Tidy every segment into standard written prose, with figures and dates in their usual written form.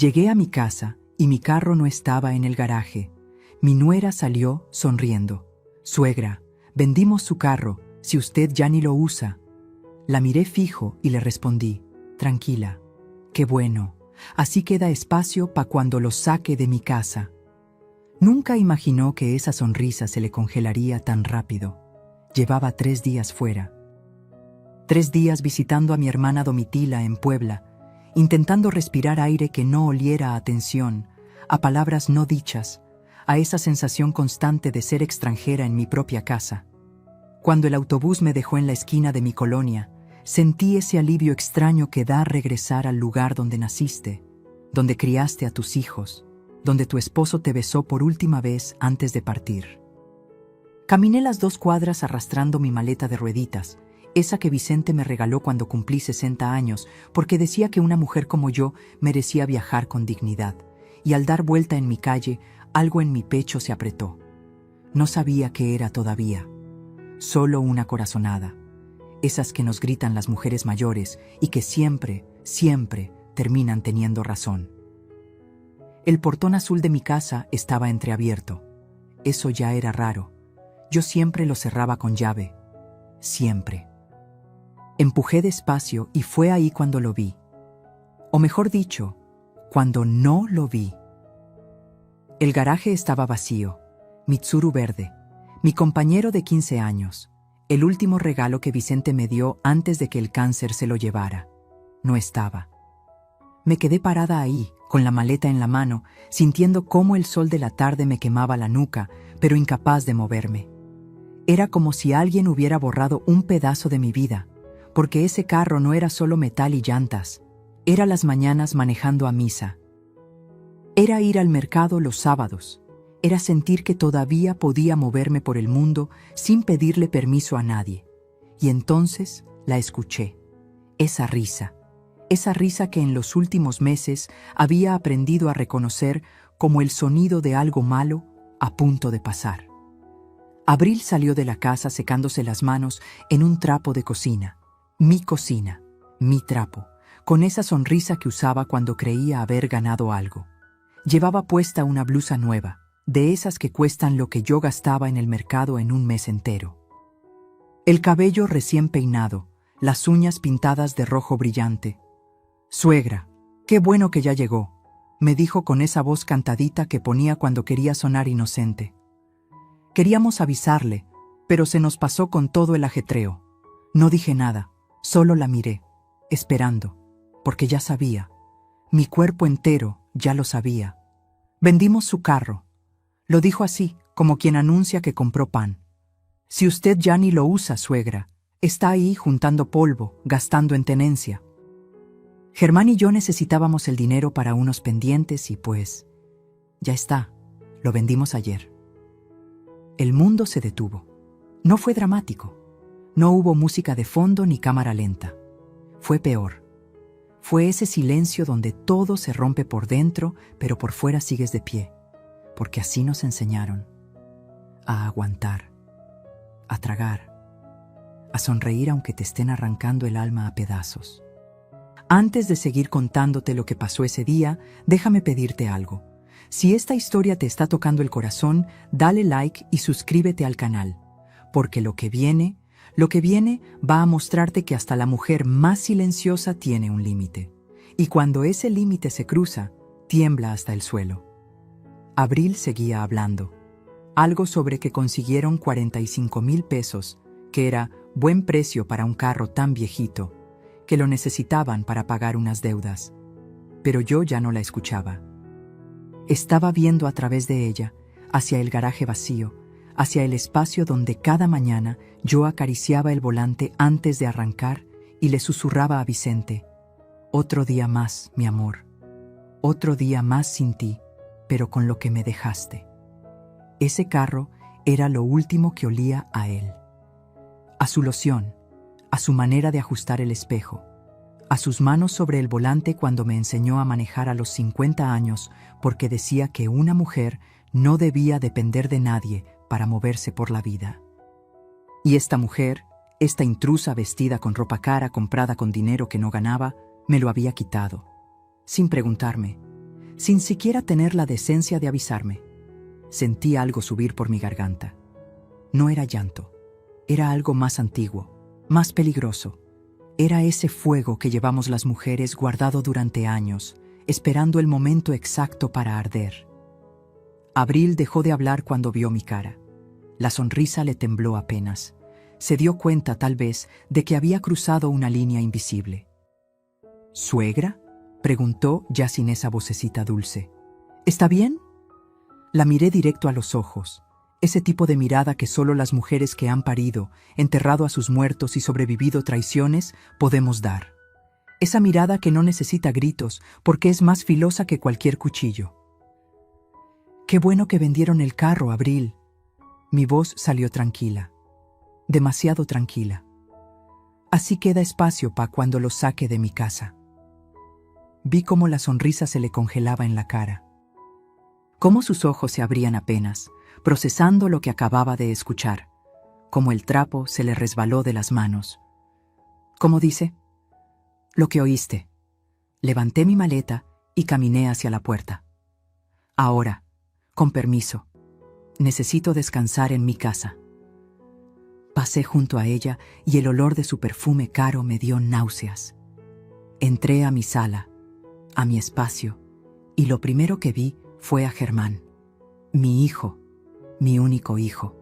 Llegué a mi casa y mi carro no estaba en el garaje. Mi nuera salió sonriendo. «Suegra, vendimos su carro, si usted ya ni lo usa». La miré fijo y le respondí: «Tranquila, qué bueno, así queda espacio pa' cuando lo saque de mi casa». Nunca imaginó que esa sonrisa se le congelaría tan rápido. Llevaba 3 días fuera. 3 días visitando a mi hermana Domitila en Puebla, intentando respirar aire que no oliera a tensión, a palabras no dichas, a esa sensación constante de ser extranjera en mi propia casa. Cuando el autobús me dejó en la esquina de mi colonia, sentí ese alivio extraño que da regresar al lugar donde naciste, donde criaste a tus hijos, donde tu esposo te besó por última vez antes de partir. Caminé las 2 cuadras arrastrando mi maleta de rueditas, esa que Vicente me regaló cuando cumplí 60 años, porque decía que una mujer como yo merecía viajar con dignidad, y al dar vuelta en mi calle, algo en mi pecho se apretó. No sabía qué era todavía, solo una corazonada, esas que nos gritan las mujeres mayores y que siempre, siempre terminan teniendo razón. El portón azul de mi casa estaba entreabierto. Eso ya era raro. Yo siempre lo cerraba con llave. Siempre. Empujé despacio y fue ahí cuando lo vi. O mejor dicho, cuando no lo vi. El garaje estaba vacío. Mitsuru verde. Mi compañero de 15 años. El último regalo que Vicente me dio antes de que el cáncer se lo llevara. No estaba. Me quedé parada ahí, con la maleta en la mano, sintiendo cómo el sol de la tarde me quemaba la nuca, pero incapaz de moverme. Era como si alguien hubiera borrado un pedazo de mi vida, porque ese carro no era solo metal y llantas, era las mañanas manejando a misa. Era ir al mercado los sábados, era sentir que todavía podía moverme por el mundo sin pedirle permiso a nadie. Y entonces la escuché, esa risa que en los últimos meses había aprendido a reconocer como el sonido de algo malo a punto de pasar. Abril salió de la casa secándose las manos en un trapo de cocina, mi trapo, con esa sonrisa que usaba cuando creía haber ganado algo. Llevaba puesta una blusa nueva, de esas que cuestan lo que yo gastaba en el mercado en un mes entero. El cabello recién peinado, las uñas pintadas de rojo brillante. «Suegra, qué bueno que ya llegó», me dijo con esa voz cantadita que ponía cuando quería sonar inocente. Queríamos avisarle, pero se nos pasó con todo el ajetreo. No dije nada, solo la miré, esperando, porque ya sabía. Mi cuerpo entero ya lo sabía. Vendimos su carro. Lo dijo así, como quien anuncia que compró pan. «Si usted ya ni lo usa, suegra, está ahí juntando polvo, gastando en tenencia». Germán y yo necesitábamos el dinero para unos pendientes y pues, ya está, lo vendimos ayer. El mundo se detuvo. No fue dramático. No hubo música de fondo ni cámara lenta. Fue peor. Fue ese silencio donde todo se rompe por dentro, pero por fuera sigues de pie. Porque así nos enseñaron. A aguantar. A tragar. A sonreír aunque te estén arrancando el alma a pedazos. Antes de seguir contándote lo que pasó ese día, déjame pedirte algo. Si esta historia te está tocando el corazón, dale like y suscríbete al canal, porque lo que viene va a mostrarte que hasta la mujer más silenciosa tiene un límite. Y cuando ese límite se cruza, tiembla hasta el suelo. Abril seguía hablando. Algo sobre que consiguieron 45,000 pesos, que era buen precio para un carro tan viejito, que lo necesitaban para pagar unas deudas. Pero yo ya no la escuchaba. Estaba viendo a través de ella, hacia el garaje vacío, hacia el espacio donde cada mañana yo acariciaba el volante antes de arrancar y le susurraba a Vicente: «Otro día más, mi amor. Otro día más sin ti, pero con lo que me dejaste». Ese carro era lo último que olía a él. A su loción, a su manera de ajustar el espejo, a sus manos sobre el volante cuando me enseñó a manejar a los 50 años porque decía que una mujer no debía depender de nadie para moverse por la vida. Y esta mujer, esta intrusa vestida con ropa cara comprada con dinero que no ganaba, me lo había quitado, sin preguntarme. sin siquiera tener la decencia de avisarme. Sentí algo subir por mi garganta. No era llanto, era algo más antiguo, más peligroso. Era ese fuego que llevamos las mujeres guardado durante años, esperando el momento exacto para arder. Abril dejó de hablar cuando vio mi cara. La sonrisa le tembló apenas. Se dio cuenta, tal vez, de que había cruzado una línea invisible. ¿Suegra?, preguntó, ya sin esa vocecita dulce. ¿Está bien? La miré directo a los ojos, ese tipo de mirada que solo las mujeres que han parido, enterrado a sus muertos y sobrevivido traiciones, podemos dar. Esa mirada que no necesita gritos porque es más filosa que cualquier cuchillo. «Qué bueno que vendieron el carro, Abril». Mi voz salió tranquila, demasiado tranquila. Así queda espacio para cuando lo saque de mi casa. Vi cómo la sonrisa se le congelaba en la cara, cómo sus ojos se abrían apenas, procesando lo que acababa de escuchar, cómo el trapo se le resbaló de las manos. ¿Cómo dice? Lo que oíste. Levanté mi maleta y caminé hacia la puerta. Ahora, con permiso, necesito descansar en mi casa. Pasé junto a ella y el olor de su perfume caro me dio náuseas. Entré a mi sala, a mi espacio, y lo primero que vi fue a Germán, mi hijo, mi único hijo,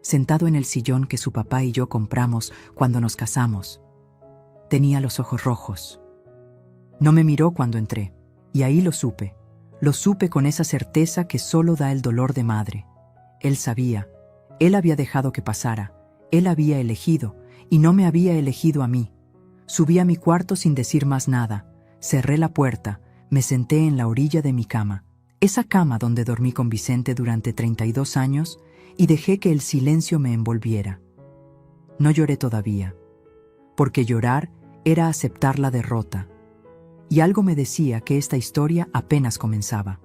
sentado en el sillón que su papá y yo compramos cuando nos casamos. Tenía los ojos rojos. No me miró cuando entré, y ahí lo supe con esa certeza que solo da el dolor de madre. Él sabía, él había dejado que pasara, él había elegido, y no me había elegido a mí. Subí a mi cuarto sin decir más nada, cerré la puerta, me senté en la orilla de mi cama, esa cama donde dormí con Vicente durante 32 años, y dejé que el silencio me envolviera. No lloré todavía, porque llorar era aceptar la derrota, y algo me decía que esta historia apenas comenzaba.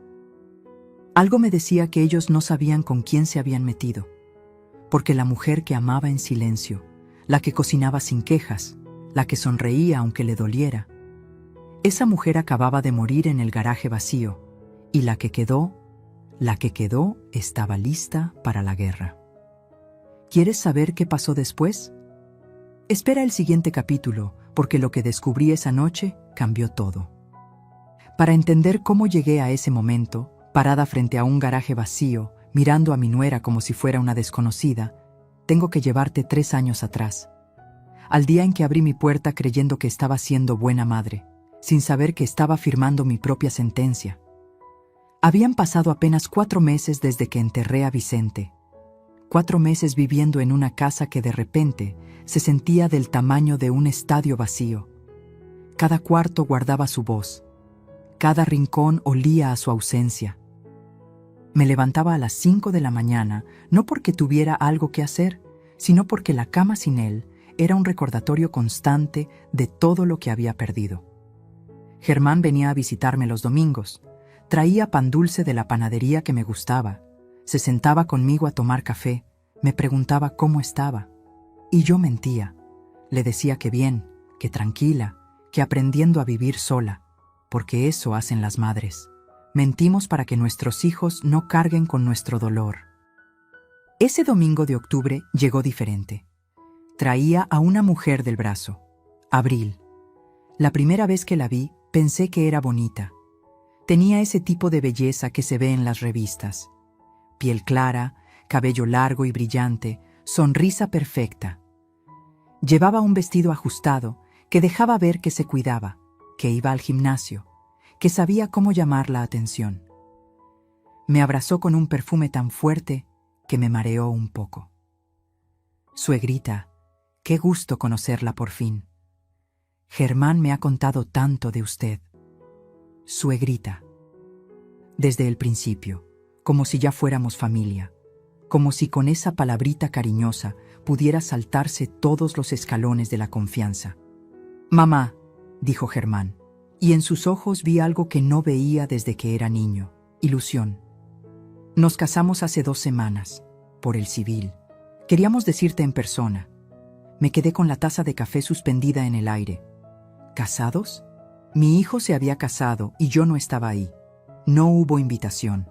Algo me decía que ellos no sabían con quién se habían metido, porque la mujer que amaba en silencio, la que cocinaba sin quejas, la que sonreía aunque le doliera, esa mujer acababa de morir en el garaje vacío, y la que quedó estaba lista para la guerra. ¿Quieres saber qué pasó después? Espera el siguiente capítulo, porque lo que descubrí esa noche cambió todo. Para entender cómo llegué a ese momento, parada frente a un garaje vacío, mirando a mi nuera como si fuera una desconocida, tengo que llevarte 3 años atrás, al día en que abrí mi puerta creyendo que estaba siendo buena madre, sin saber que estaba firmando mi propia sentencia. Habían pasado apenas 4 meses desde que enterré a Vicente. 4 meses viviendo en una casa que de repente se sentía del tamaño de un estadio vacío. Cada cuarto guardaba su voz. Cada rincón olía a su ausencia. Me levantaba a las 5 de la mañana, no porque tuviera algo que hacer, sino porque la cama sin él era un recordatorio constante de todo lo que había perdido. Germán venía a visitarme los domingos. Traía pan dulce de la panadería que me gustaba. Se sentaba conmigo a tomar café. Me preguntaba cómo estaba. Y yo mentía. Le decía que bien, que tranquila, que aprendiendo a vivir sola, porque eso hacen las madres. Mentimos para que nuestros hijos no carguen con nuestro dolor. Ese domingo de octubre llegó diferente. Traía a una mujer del brazo, Abril. La primera vez que la vi, pensé que era bonita. Tenía ese tipo de belleza que se ve en las revistas. Piel clara, cabello largo y brillante, sonrisa perfecta. Llevaba un vestido ajustado que dejaba ver que se cuidaba, que iba al gimnasio, que sabía cómo llamar la atención. Me abrazó con un perfume tan fuerte que me mareó un poco. Suegrita, qué gusto conocerla por fin. Germán me ha contado tanto de usted. Suegrita. Desde el principio, como si ya fuéramos familia, como si con esa palabrita cariñosa pudiera saltarse todos los escalones de la confianza. Mamá, dijo Germán, y en sus ojos vi algo que no veía desde que era niño, ilusión. Nos casamos hace 2 semanas, por el civil. Queríamos decirte en persona. Me quedé con la taza de café suspendida en el aire. ¿Casados? Mi hijo se había casado y yo no estaba ahí. No hubo invitación.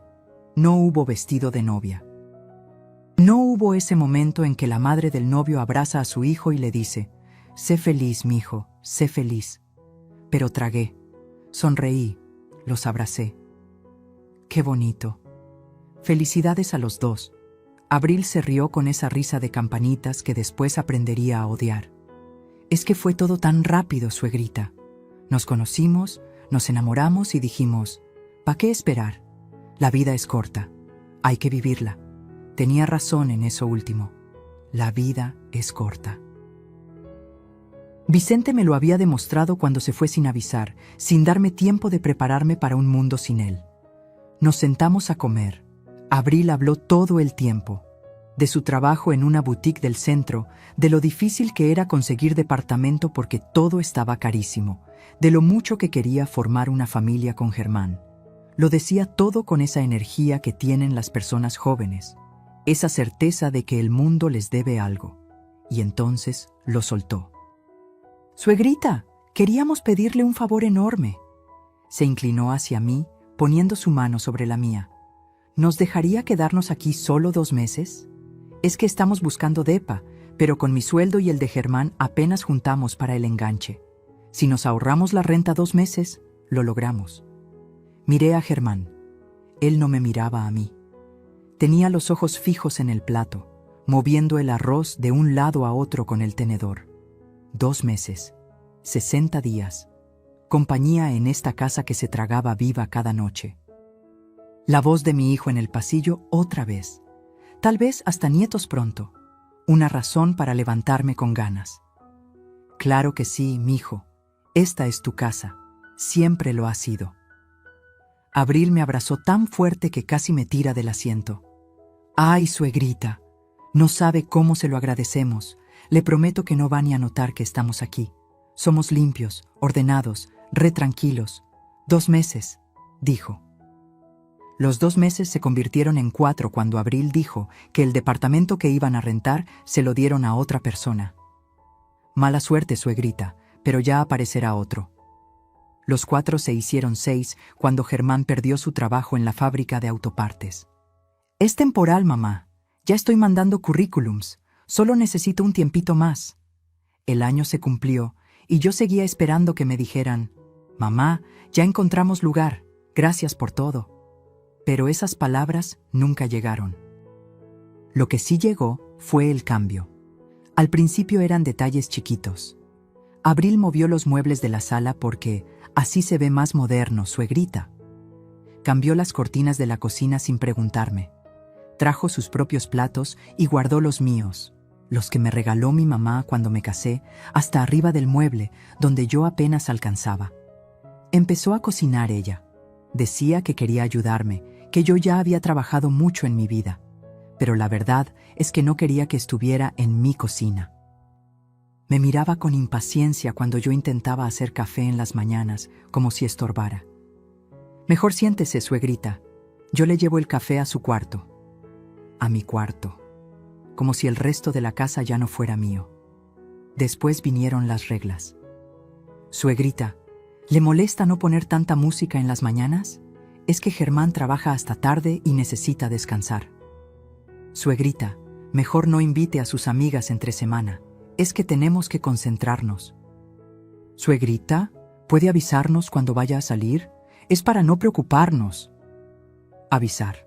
No hubo vestido de novia. No hubo ese momento en que la madre del novio abraza a su hijo y le dice: «Sé feliz, mijo, sé feliz». Pero tragué, sonreí, los abracé. ¡Qué bonito! Felicidades a los dos. Abril se rió con esa risa de campanitas que después aprendería a odiar. Es que fue todo tan rápido, suegrita. Nos conocimos, nos enamoramos y dijimos: ¿pa' qué esperar? La vida es corta, hay que vivirla. Tenía razón en eso último. La vida es corta. Vicente me lo había demostrado cuando se fue sin avisar, sin darme tiempo de prepararme para un mundo sin él. Nos sentamos a comer. Abril habló todo el tiempo. De su trabajo en una boutique del centro, de lo difícil que era conseguir departamento porque todo estaba carísimo, de lo mucho que quería formar una familia con Germán. Lo decía todo con esa energía que tienen las personas jóvenes, esa certeza de que el mundo les debe algo. Y entonces lo soltó. «Suegrita, queríamos pedirle un favor enorme». Se inclinó hacia mí, poniendo su mano sobre la mía. «¿Nos dejaría quedarnos aquí solo 2 meses? Es que estamos buscando depa, pero con mi sueldo y el de Germán apenas juntamos para el enganche. Si nos ahorramos la renta 2 meses, lo logramos». Miré a Germán. Él no me miraba a mí. Tenía los ojos fijos en el plato, moviendo el arroz de un lado a otro con el tenedor. 2 meses, 60 días, compañía en esta casa que se tragaba viva cada noche. La voz de mi hijo en el pasillo otra vez. Tal vez hasta nietos pronto. Una razón para levantarme con ganas. «Claro que sí, mijo. Esta es tu casa. Siempre lo ha sido». Abril me abrazó tan fuerte que casi me tira del asiento. «Ay, suegrita, no sabe cómo se lo agradecemos. Le prometo que no va ni a notar que estamos aquí. Somos limpios, ordenados, re tranquilos. 2 meses», dijo. Los 2 meses se convirtieron en 4 cuando Abril dijo que el departamento que iban a rentar se lo dieron a otra persona. «Mala suerte, suegrita, pero ya aparecerá otro». Los 4 se hicieron 6 cuando Germán perdió su trabajo en la fábrica de autopartes. «Es temporal, mamá. Ya estoy mandando currículums. Solo necesito un tiempito más». El año se cumplió y yo seguía esperando que me dijeran: «Mamá, ya encontramos lugar. Gracias por todo». Pero esas palabras nunca llegaron. Lo que sí llegó fue el cambio. Al principio eran detalles chiquitos. Abril movió los muebles de la sala porque así se ve más moderno, suegrita. Cambió las cortinas de la cocina sin preguntarme. Trajo sus propios platos y guardó los míos, los que me regaló mi mamá cuando me casé, hasta arriba del mueble, donde yo apenas alcanzaba. Empezó a cocinar ella. Decía que quería ayudarme, que yo ya había trabajado mucho en mi vida, pero la verdad es que no quería que estuviera en mi cocina. Me miraba con impaciencia cuando yo intentaba hacer café en las mañanas, como si estorbara. «Mejor siéntese, suegrita. Yo le llevo el café a su cuarto». A mi cuarto, como si el resto de la casa ya no fuera mío. Después vinieron las reglas. «Suegrita, ¿le molesta no poner tanta música en las mañanas? Es que Germán trabaja hasta tarde y necesita descansar». «Suegrita, mejor no invite a sus amigas entre semana. Es que tenemos que concentrarnos». «Suegrita, ¿puede avisarnos cuando vaya a salir? Es para no preocuparnos». Avisar.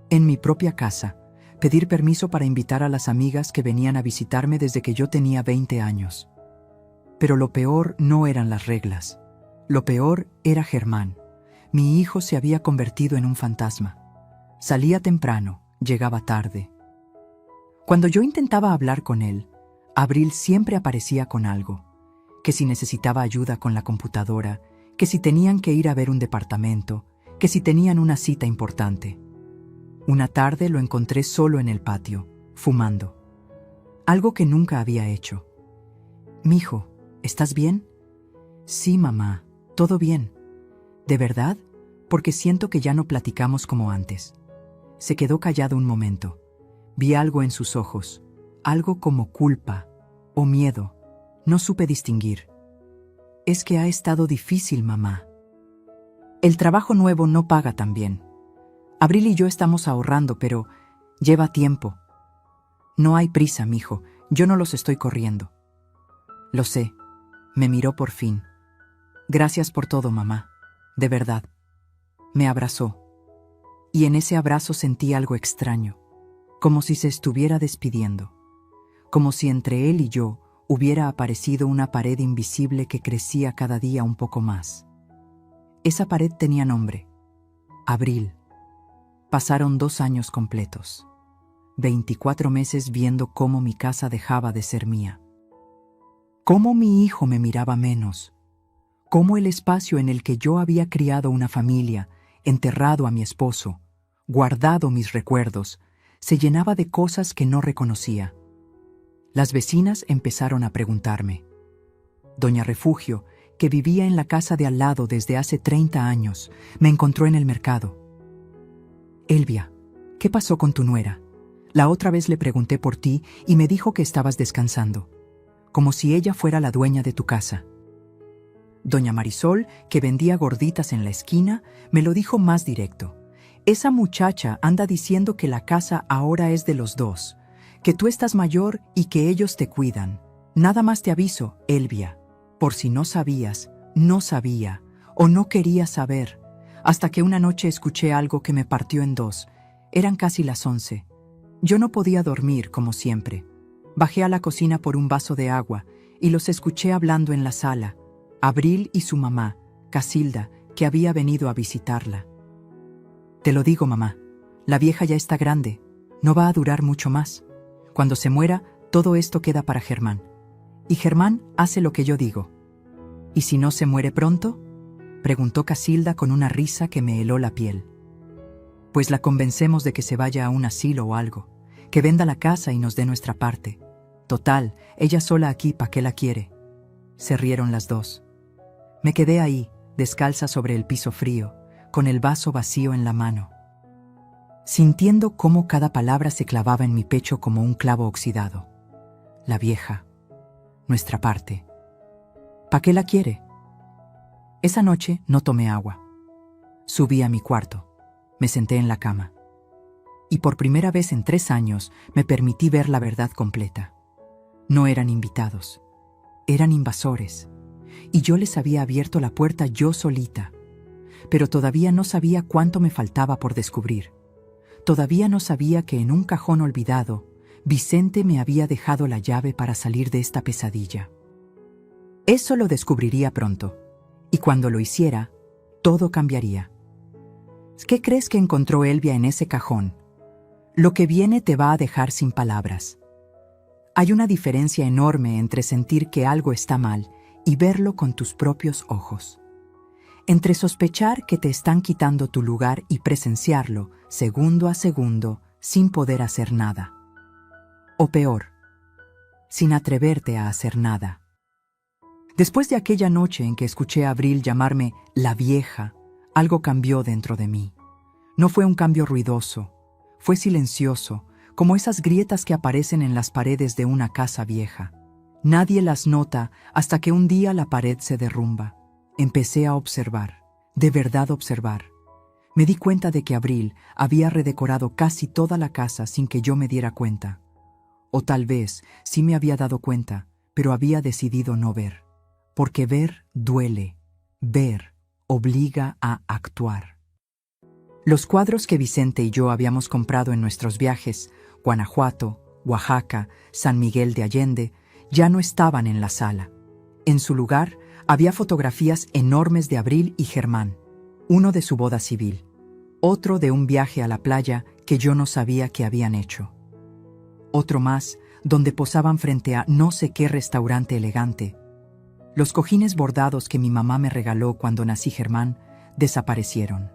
En mi propia casa. Pedir permiso para invitar a las amigas que venían a visitarme desde que yo tenía 20 años. Pero lo peor no eran las reglas. Lo peor era Germán. Mi hijo se había convertido en un fantasma. Salía temprano, llegaba tarde. Cuando yo intentaba hablar con él, Abril siempre aparecía con algo. Que si necesitaba ayuda con la computadora, que si tenían que ir a ver un departamento, que si tenían una cita importante. Una tarde lo encontré solo en el patio, fumando. Algo que nunca había hecho. «Mijo, ¿estás bien?» «Sí, mamá, todo bien». «¿De verdad? Porque siento que ya no platicamos como antes». Se quedó callado un momento. Vi algo en sus ojos, algo como culpa o miedo. No supe distinguir. «Es que ha estado difícil, mamá». El trabajo nuevo no paga tan bien. Abril y yo estamos ahorrando, pero lleva tiempo. No hay prisa, mijo, yo no los estoy corriendo. Lo sé, me miró por fin. Gracias por todo, mamá, de verdad. Me abrazó. Y en ese abrazo sentí algo extraño, como si se estuviera despidiendo, como si entre él y yo hubiera aparecido una pared invisible que crecía cada día un poco más. Esa pared tenía nombre: Abril. Pasaron 2 años completos, 24 meses viendo cómo mi casa dejaba de ser mía, cómo mi hijo me miraba menos, cómo el espacio en el que yo había criado una familia, enterrado a mi esposo, guardado mis recuerdos, se llenaba de cosas que no reconocía. Las vecinas empezaron a preguntarme. Doña Refugio, que vivía en la casa de al lado desde hace 30 años, me encontró en el mercado. Elvia, ¿qué pasó con tu nuera? La otra vez le pregunté por ti y me dijo que estabas descansando, como si ella fuera la dueña de tu casa. Doña Marisol, que vendía gorditas en la esquina, me lo dijo más directo. Esa muchacha anda diciendo que la casa ahora es de los dos, que tú estás mayor y que ellos te cuidan. Nada más te aviso, Elvia, por si no sabías, no sabía o no quería saber, hasta que una noche escuché algo que me partió en dos. Eran casi las 11. Yo no podía dormir, como siempre. Bajé a la cocina por un vaso de agua y los escuché hablando en la sala. Abril y su mamá, Casilda, que había venido a visitarla. Te lo digo, mamá, la vieja ya está grande, no va a durar mucho más. Cuando se muera, todo esto queda para Germán. Y Germán hace lo que yo digo. ¿Y si no se muere pronto?, preguntó Casilda con una risa que me heló la piel. Pues la convencemos de que se vaya a un asilo o algo, que venda la casa y nos dé nuestra parte. Total, ella sola aquí, ¿pa' qué la quiere? Se rieron las dos. Me quedé ahí, descalza sobre el piso frío, con el vaso vacío en la mano, sintiendo cómo cada palabra se clavaba en mi pecho como un clavo oxidado. La vieja, nuestra parte. ¿Pa' qué la quiere? Esa noche no tomé agua. Subí a mi cuarto, me senté en la cama. Y por primera vez en 3 años me permití ver la verdad completa. No eran invitados, eran invasores. Y yo les había abierto la puerta yo solita. Pero todavía no sabía cuánto me faltaba por descubrir. Todavía no sabía que en un cajón olvidado, Vicente me había dejado la llave para salir de esta pesadilla. Eso lo descubriría pronto. Y cuando lo hiciera, todo cambiaría. ¿Qué crees que encontró Elvia en ese cajón? Lo que viene te va a dejar sin palabras. Hay una diferencia enorme entre sentir que algo está mal y verlo con tus propios ojos. Entre sospechar que te están quitando tu lugar y presenciarlo, segundo a segundo, sin poder hacer nada. O peor, sin atreverte a hacer nada. Después de aquella noche en que escuché a Abril llamarme la vieja, algo cambió dentro de mí. No fue un cambio ruidoso, fue silencioso, como esas grietas que aparecen en las paredes de una casa vieja. Nadie las nota hasta que un día la pared se derrumba. Empecé a observar, de verdad observar. Me di cuenta de que Abril había redecorado casi toda la casa sin que yo me diera cuenta. O tal vez sí me había dado cuenta, pero había decidido no ver. Porque ver duele, ver obliga a actuar. Los cuadros que Vicente y yo habíamos comprado en nuestros viajes, Guanajuato, Oaxaca, San Miguel de Allende, ya no estaban en la sala. En su lugar había fotografías enormes de Abril y Germán, uno de su boda civil, otro de un viaje a la playa que yo no sabía que habían hecho, otro más donde posaban frente a no sé qué restaurante elegante. Los cojines bordados que mi mamá me regaló cuando nací Germán desaparecieron.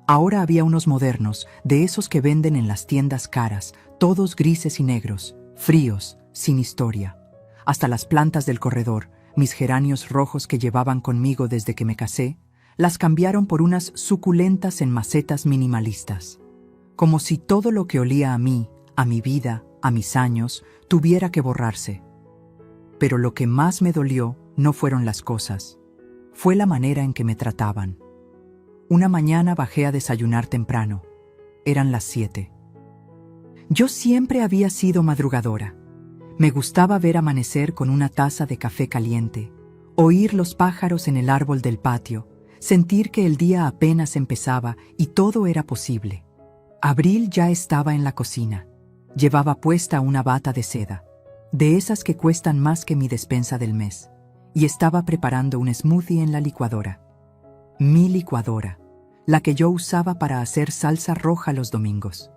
Ahora había unos modernos, de esos que venden en las tiendas caras, todos grises y negros, fríos, sin historia. Hasta las plantas del corredor, mis geranios rojos que llevaban conmigo desde que me casé, las cambiaron por unas suculentas en macetas minimalistas. Como si todo lo que olía a mí, a mi vida, a mis años, tuviera que borrarse. Pero lo que más me dolió no fueron las cosas, fue la manera en que me trataban. Una mañana bajé a desayunar temprano. Eran las 7. Yo siempre había sido madrugadora. Me gustaba ver amanecer con una taza de café caliente, oír los pájaros en el árbol del patio, sentir que el día apenas empezaba y todo era posible. Abril ya estaba en la cocina. Llevaba puesta una bata de seda, de esas que cuestan más que mi despensa del mes, y estaba preparando un smoothie en la licuadora. Mi licuadora, la que yo usaba para hacer salsa roja los domingos.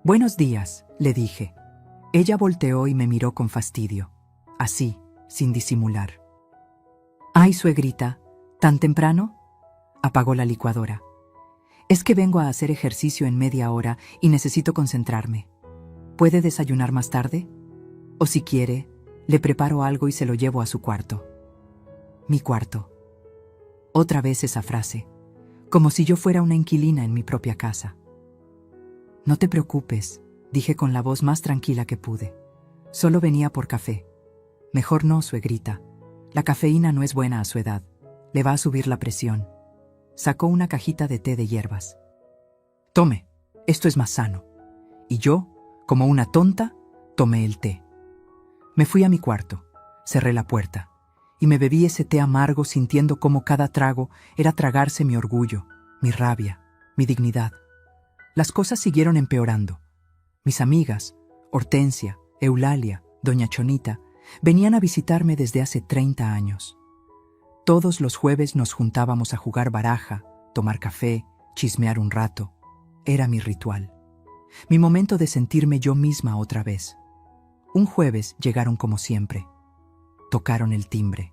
«Buenos días», le dije. Ella volteó y me miró con fastidio, así, sin disimular. «Ay, suegrita, ¿tan temprano?». Apagó la licuadora. «Es que vengo a hacer ejercicio en media hora y necesito concentrarme. ¿Puede desayunar más tarde? O si quiere, le preparo algo y se lo llevo a su cuarto». Mi cuarto. Otra vez esa frase, como si yo fuera una inquilina en mi propia casa. «No te preocupes», dije con la voz más tranquila que pude. «Solo venía por café». «Mejor no, suegrita. La cafeína no es buena a su edad. Le va a subir la presión». Sacó una cajita de té de hierbas. «Tome, esto es más sano». Y yo, como una tonta, tomé el té. Me fui a mi cuarto, cerré la puerta, y me bebí ese té amargo sintiendo cómo cada trago era tragarse mi orgullo, mi rabia, mi dignidad. Las cosas siguieron empeorando. Mis amigas, Hortensia, Eulalia, Doña Chonita, venían a visitarme desde hace 30 años. Todos los jueves nos juntábamos a jugar baraja, tomar café, chismear un rato. Era mi ritual. Mi momento de sentirme yo misma otra vez. Un jueves llegaron como siempre. Tocaron el timbre.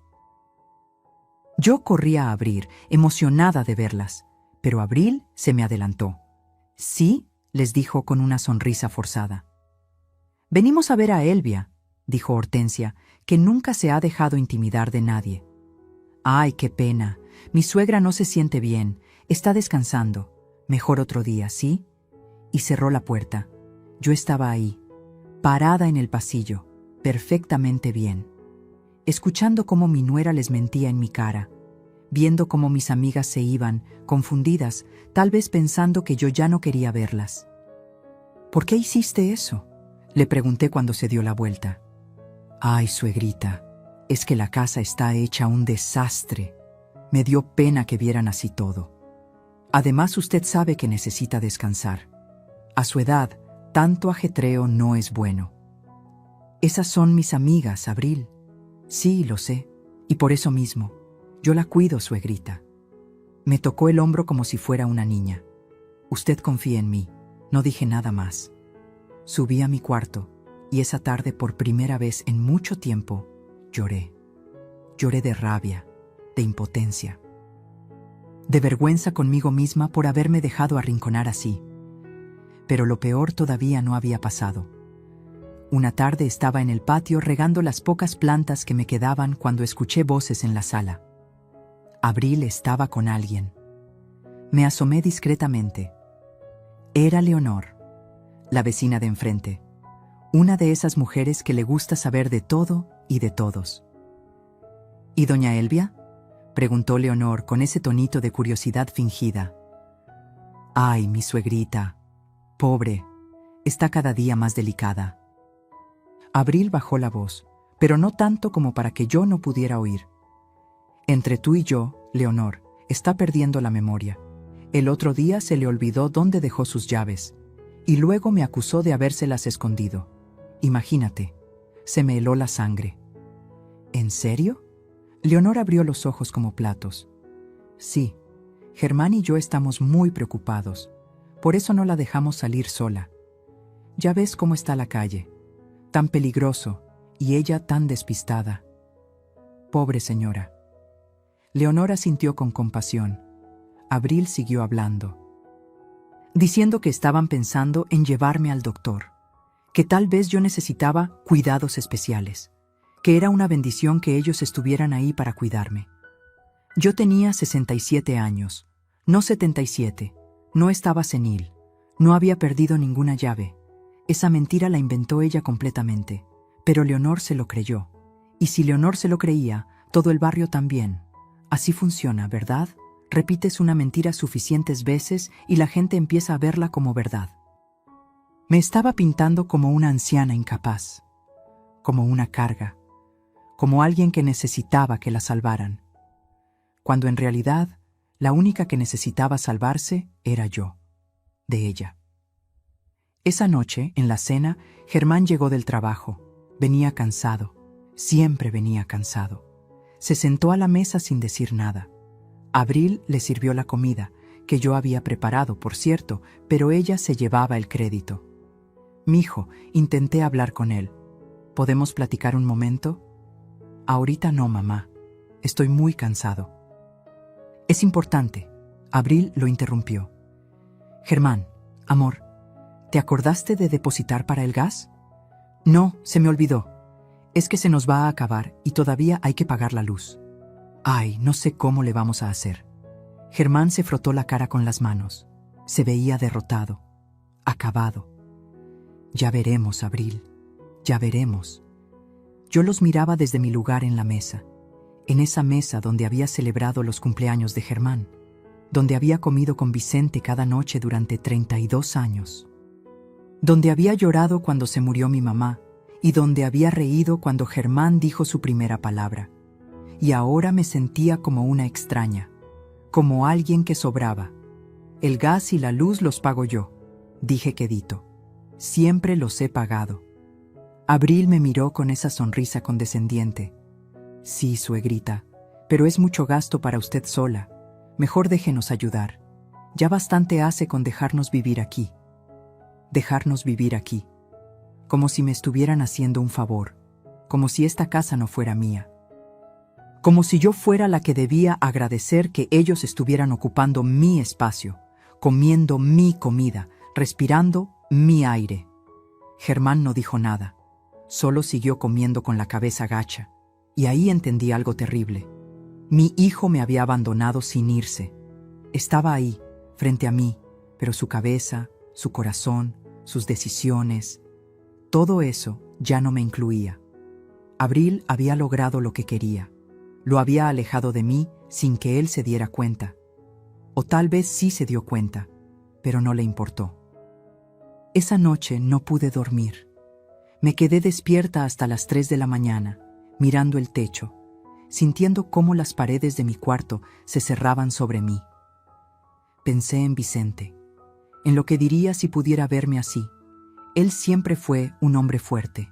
Yo corría a abrir, emocionada de verlas, pero Abril se me adelantó. «Sí», les dijo con una sonrisa forzada. «Venimos a ver a Elvia», dijo Hortensia, que nunca se ha dejado intimidar de nadie. «Ay, qué pena. Mi suegra no se siente bien. Está descansando. Mejor otro día, ¿sí?» Y cerró la puerta. Yo estaba ahí, parada en el pasillo, perfectamente bien, escuchando cómo mi nuera les mentía en mi cara, viendo cómo mis amigas se iban, confundidas, tal vez pensando que yo ya no quería verlas. «¿Por qué hiciste eso?», le pregunté cuando se dio la vuelta. «Ay, suegrita, es que la casa está hecha un desastre. Me dio pena que vieran así todo. Además, usted sabe que necesita descansar. A su edad, tanto ajetreo no es bueno». «Esas son mis amigas, Abril». «Sí, lo sé, y por eso mismo. Yo la cuido, suegrita». Me tocó el hombro como si fuera una niña. «Usted confía en mí». No dije nada más. Subí a mi cuarto, y esa tarde, por primera vez en mucho tiempo, lloré. Lloré de rabia, de impotencia, de vergüenza conmigo misma por haberme dejado arrinconar así. Pero lo peor todavía no había pasado. Una tarde estaba en el patio regando las pocas plantas que me quedaban cuando escuché voces en la sala. Abril estaba con alguien. Me asomé discretamente. Era Leonor, la vecina de enfrente, una de esas mujeres que le gusta saber de todo y de todos. «¿Y doña Elvia?», preguntó Leonor con ese tonito de curiosidad fingida. «Ay, mi suegrita, pobre, está cada día más delicada». Abril bajó la voz, pero no tanto como para que yo no pudiera oír. «Entre tú y yo, Leonor, está perdiendo la memoria. El otro día se le olvidó dónde dejó sus llaves, y luego me acusó de habérselas escondido. Imagínate, se me heló la sangre». «¿En serio?». Leonor abrió los ojos como platos. «Sí, Germán y yo estamos muy preocupados. Por eso no la dejamos salir sola. Ya ves cómo está la calle. Tan peligroso, y ella tan despistada. Pobre señora». Leonor asintió con compasión. Abril siguió hablando, diciendo que estaban pensando en llevarme al doctor, que tal vez yo necesitaba cuidados especiales, que era una bendición que ellos estuvieran ahí para cuidarme. Yo tenía 67 años, no 77, no estaba senil, no había perdido ninguna llave. Esa mentira la inventó ella completamente, pero Leonor se lo creyó. Y si Leonor se lo creía, todo el barrio también. Así funciona, ¿verdad?, Repites una mentira suficientes veces y la gente empieza a verla como verdad. Me estaba pintando como una anciana incapaz, como una carga, como alguien que necesitaba que la salvaran, cuando en realidad la única que necesitaba salvarse era yo, de ella. Esa noche, en la cena, Germán llegó del trabajo. Venía cansado, siempre venía cansado. Se sentó a la mesa sin decir nada. Abril le sirvió la comida, que yo había preparado, por cierto, pero ella se llevaba el crédito. «Mijo», intenté hablar con él. «¿Podemos platicar un momento?» «Ahorita no, mamá. Estoy muy cansado». «Es importante». Abril lo interrumpió. «Germán, amor, ¿te acordaste de depositar para el gas?» «No, se me olvidó. Es que se nos va a acabar y todavía hay que pagar la luz». «Ay, no sé cómo le vamos a hacer». Germán se frotó la cara con las manos. Se veía derrotado, acabado. «Ya veremos, Abril, ya veremos». Yo los miraba desde mi lugar en la mesa, en esa mesa donde había celebrado los cumpleaños de Germán, donde había comido con Vicente cada noche durante 32 años, donde había llorado cuando se murió mi mamá y donde había reído cuando Germán dijo su primera palabra. Y ahora me sentía como una extraña, como alguien que sobraba. «El gas y la luz los pago yo», dije quedito. «Siempre los he pagado». Abril me miró con esa sonrisa condescendiente. «Sí, suegrita, pero es mucho gasto para usted sola. Mejor déjenos ayudar. Ya bastante hace con dejarnos vivir aquí». Dejarnos vivir aquí. Como si me estuvieran haciendo un favor. Como si esta casa no fuera mía. Como si yo fuera la que debía agradecer que ellos estuvieran ocupando mi espacio, comiendo mi comida, respirando mi aire. Germán no dijo nada. Solo siguió comiendo con la cabeza gacha. Y ahí entendí algo terrible. Mi hijo me había abandonado sin irse. Estaba ahí, frente a mí, pero su cabeza, su corazón, sus decisiones, todo eso ya no me incluía. Abril había logrado lo que quería. Lo había alejado de mí sin que él se diera cuenta. O tal vez sí se dio cuenta, pero no le importó. Esa noche no pude dormir. Me quedé despierta hasta las 3 de la mañana, mirando el techo, sintiendo cómo las paredes de mi cuarto se cerraban sobre mí. Pensé en Vicente, en lo que diría si pudiera verme así. Él siempre fue un hombre fuerte,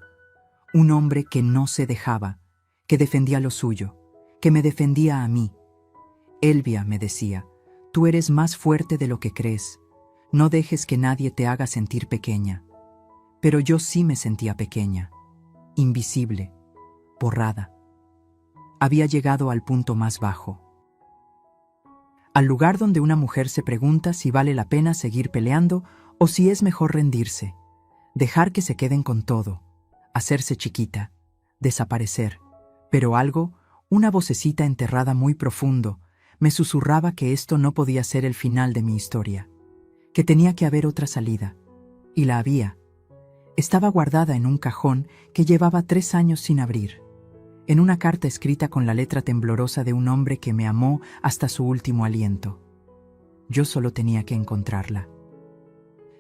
un hombre que no se dejaba, que defendía lo suyo, que me defendía a mí. «Elvia», me decía, «tú eres más fuerte de lo que crees. No dejes que nadie te haga sentir pequeña». Pero yo sí me sentía pequeña, invisible, borrada. Había llegado al punto más bajo. Al lugar donde una mujer se pregunta si vale la pena seguir peleando o si es mejor rendirse, dejar que se queden con todo, hacerse chiquita, desaparecer. Pero algo, una vocecita enterrada muy profundo, me susurraba que esto no podía ser el final de mi historia, que tenía que haber otra salida. Y la había. Estaba guardada en un cajón que llevaba 3 años sin abrir, en una carta escrita con la letra temblorosa de un hombre que me amó hasta su último aliento. Yo solo tenía que encontrarla.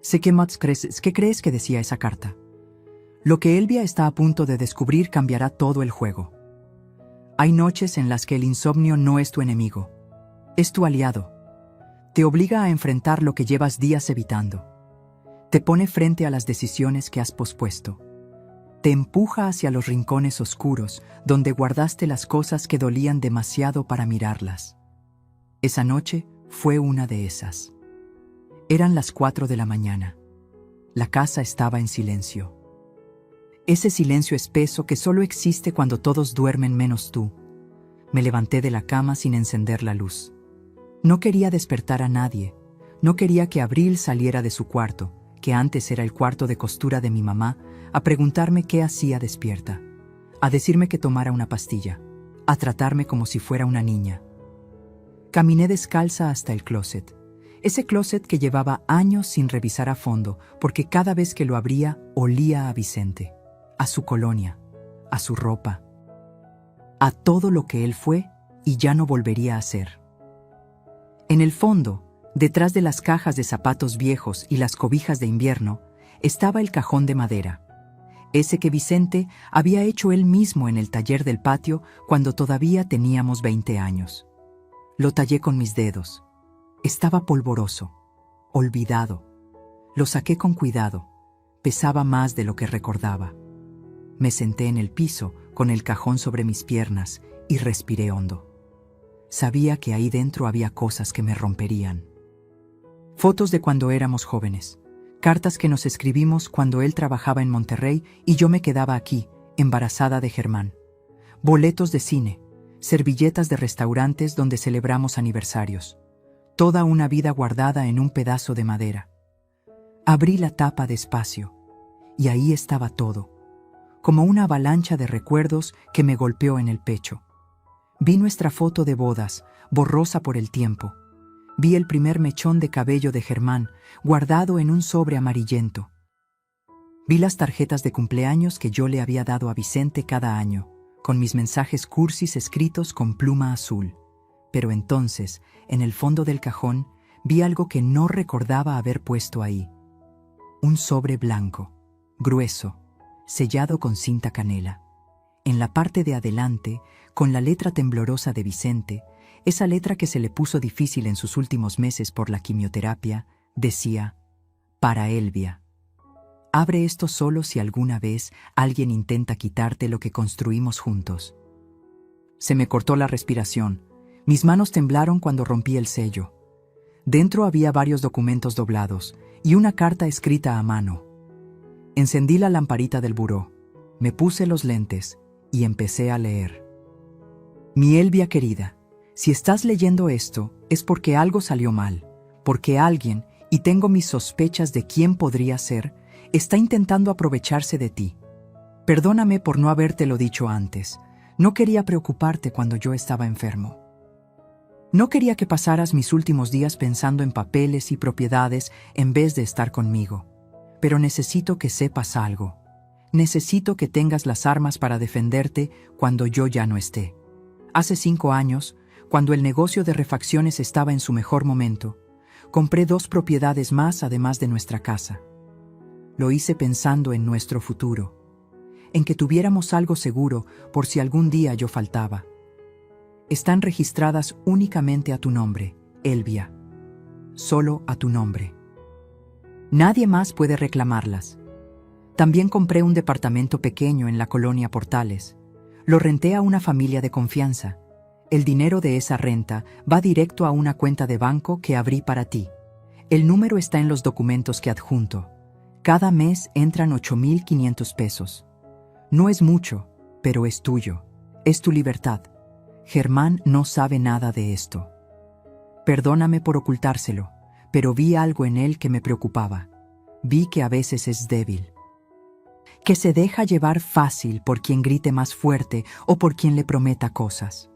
¿Qué crees que decía esa carta? Lo que Elvia está a punto de descubrir cambiará todo el juego. Hay noches en las que el insomnio no es tu enemigo, es tu aliado. Te obliga a enfrentar lo que llevas días evitando. Te pone frente a las decisiones que has pospuesto. Te empuja hacia los rincones oscuros donde guardaste las cosas que dolían demasiado para mirarlas. Esa noche fue una de esas. Eran las 4 de la mañana. La casa estaba en silencio. Ese silencio espeso que solo existe cuando todos duermen menos tú. Me levanté de la cama sin encender la luz. No quería despertar a nadie. No quería que Abril saliera de su cuarto, que antes era el cuarto de costura de mi mamá, a preguntarme qué hacía despierta, a decirme que tomara una pastilla, a tratarme como si fuera una niña. Caminé descalza hasta el closet, ese closet que llevaba años sin revisar a fondo, porque cada vez que lo abría olía a Vicente, a su colonia, a su ropa, a todo lo que él fue y ya no volvería a ser. En el fondo, detrás de las cajas de zapatos viejos y las cobijas de invierno, estaba el cajón de madera, ese que Vicente había hecho él mismo en el taller del patio cuando todavía teníamos 20 años. Lo tallé con mis dedos. Estaba polvoroso, olvidado. Lo saqué con cuidado. Pesaba más de lo que recordaba. Me senté en el piso, con el cajón sobre mis piernas, y respiré hondo. Sabía que ahí dentro había cosas que me romperían. Fotos de cuando éramos jóvenes. Cartas que nos escribimos cuando él trabajaba en Monterrey y yo me quedaba aquí, embarazada de Germán. Boletos de cine, servilletas de restaurantes donde celebramos aniversarios. Toda una vida guardada en un pedazo de madera. Abrí la tapa despacio, y ahí estaba todo, como una avalancha de recuerdos que me golpeó en el pecho. Vi nuestra foto de bodas, borrosa por el tiempo. Vi el primer mechón de cabello de Germán, guardado en un sobre amarillento. Vi las tarjetas de cumpleaños que yo le había dado a Vicente cada año, con mis mensajes cursis escritos con pluma azul. Pero entonces, en el fondo del cajón, vi algo que no recordaba haber puesto ahí. Un sobre blanco, grueso, sellado con cinta canela. En la parte de adelante, con la letra temblorosa de Vicente, esa letra que se le puso difícil en sus últimos meses por la quimioterapia, decía: para Elvia. Abre esto solo si alguna vez alguien intenta quitarte lo que construimos juntos. Se me cortó la respiración. Mis manos temblaron cuando rompí el sello. Dentro había varios documentos doblados y una carta escrita a mano. Encendí la lamparita del buró, me puse los lentes y empecé a leer. Mi Elvia querida, si estás leyendo esto, es porque algo salió mal, porque alguien, y tengo mis sospechas de quién podría ser, está intentando aprovecharse de ti. Perdóname por no habértelo dicho antes. No quería preocuparte cuando yo estaba enfermo. No quería que pasaras mis últimos días pensando en papeles y propiedades en vez de estar conmigo. Pero necesito que sepas algo. Necesito que tengas las armas para defenderte cuando yo ya no esté. Hace 5 años, cuando el negocio de refacciones estaba en su mejor momento, compré 2 propiedades más además de nuestra casa. Lo hice pensando en nuestro futuro, en que tuviéramos algo seguro por si algún día yo faltaba. Están registradas únicamente a tu nombre, Elvia. Solo a tu nombre. Nadie más puede reclamarlas. También compré un departamento pequeño en la colonia Portales. Lo renté a una familia de confianza. El dinero de esa renta va directo a una cuenta de banco que abrí para ti. El número está en los documentos que adjunto. Cada mes entran 8,500 pesos. No es mucho, pero es tuyo. Es tu libertad. Germán no sabe nada de esto. Perdóname por ocultárselo, pero vi algo en él que me preocupaba. Vi que a veces es débil. Que se deja llevar fácil por quien grite más fuerte o por quien le prometa cosas.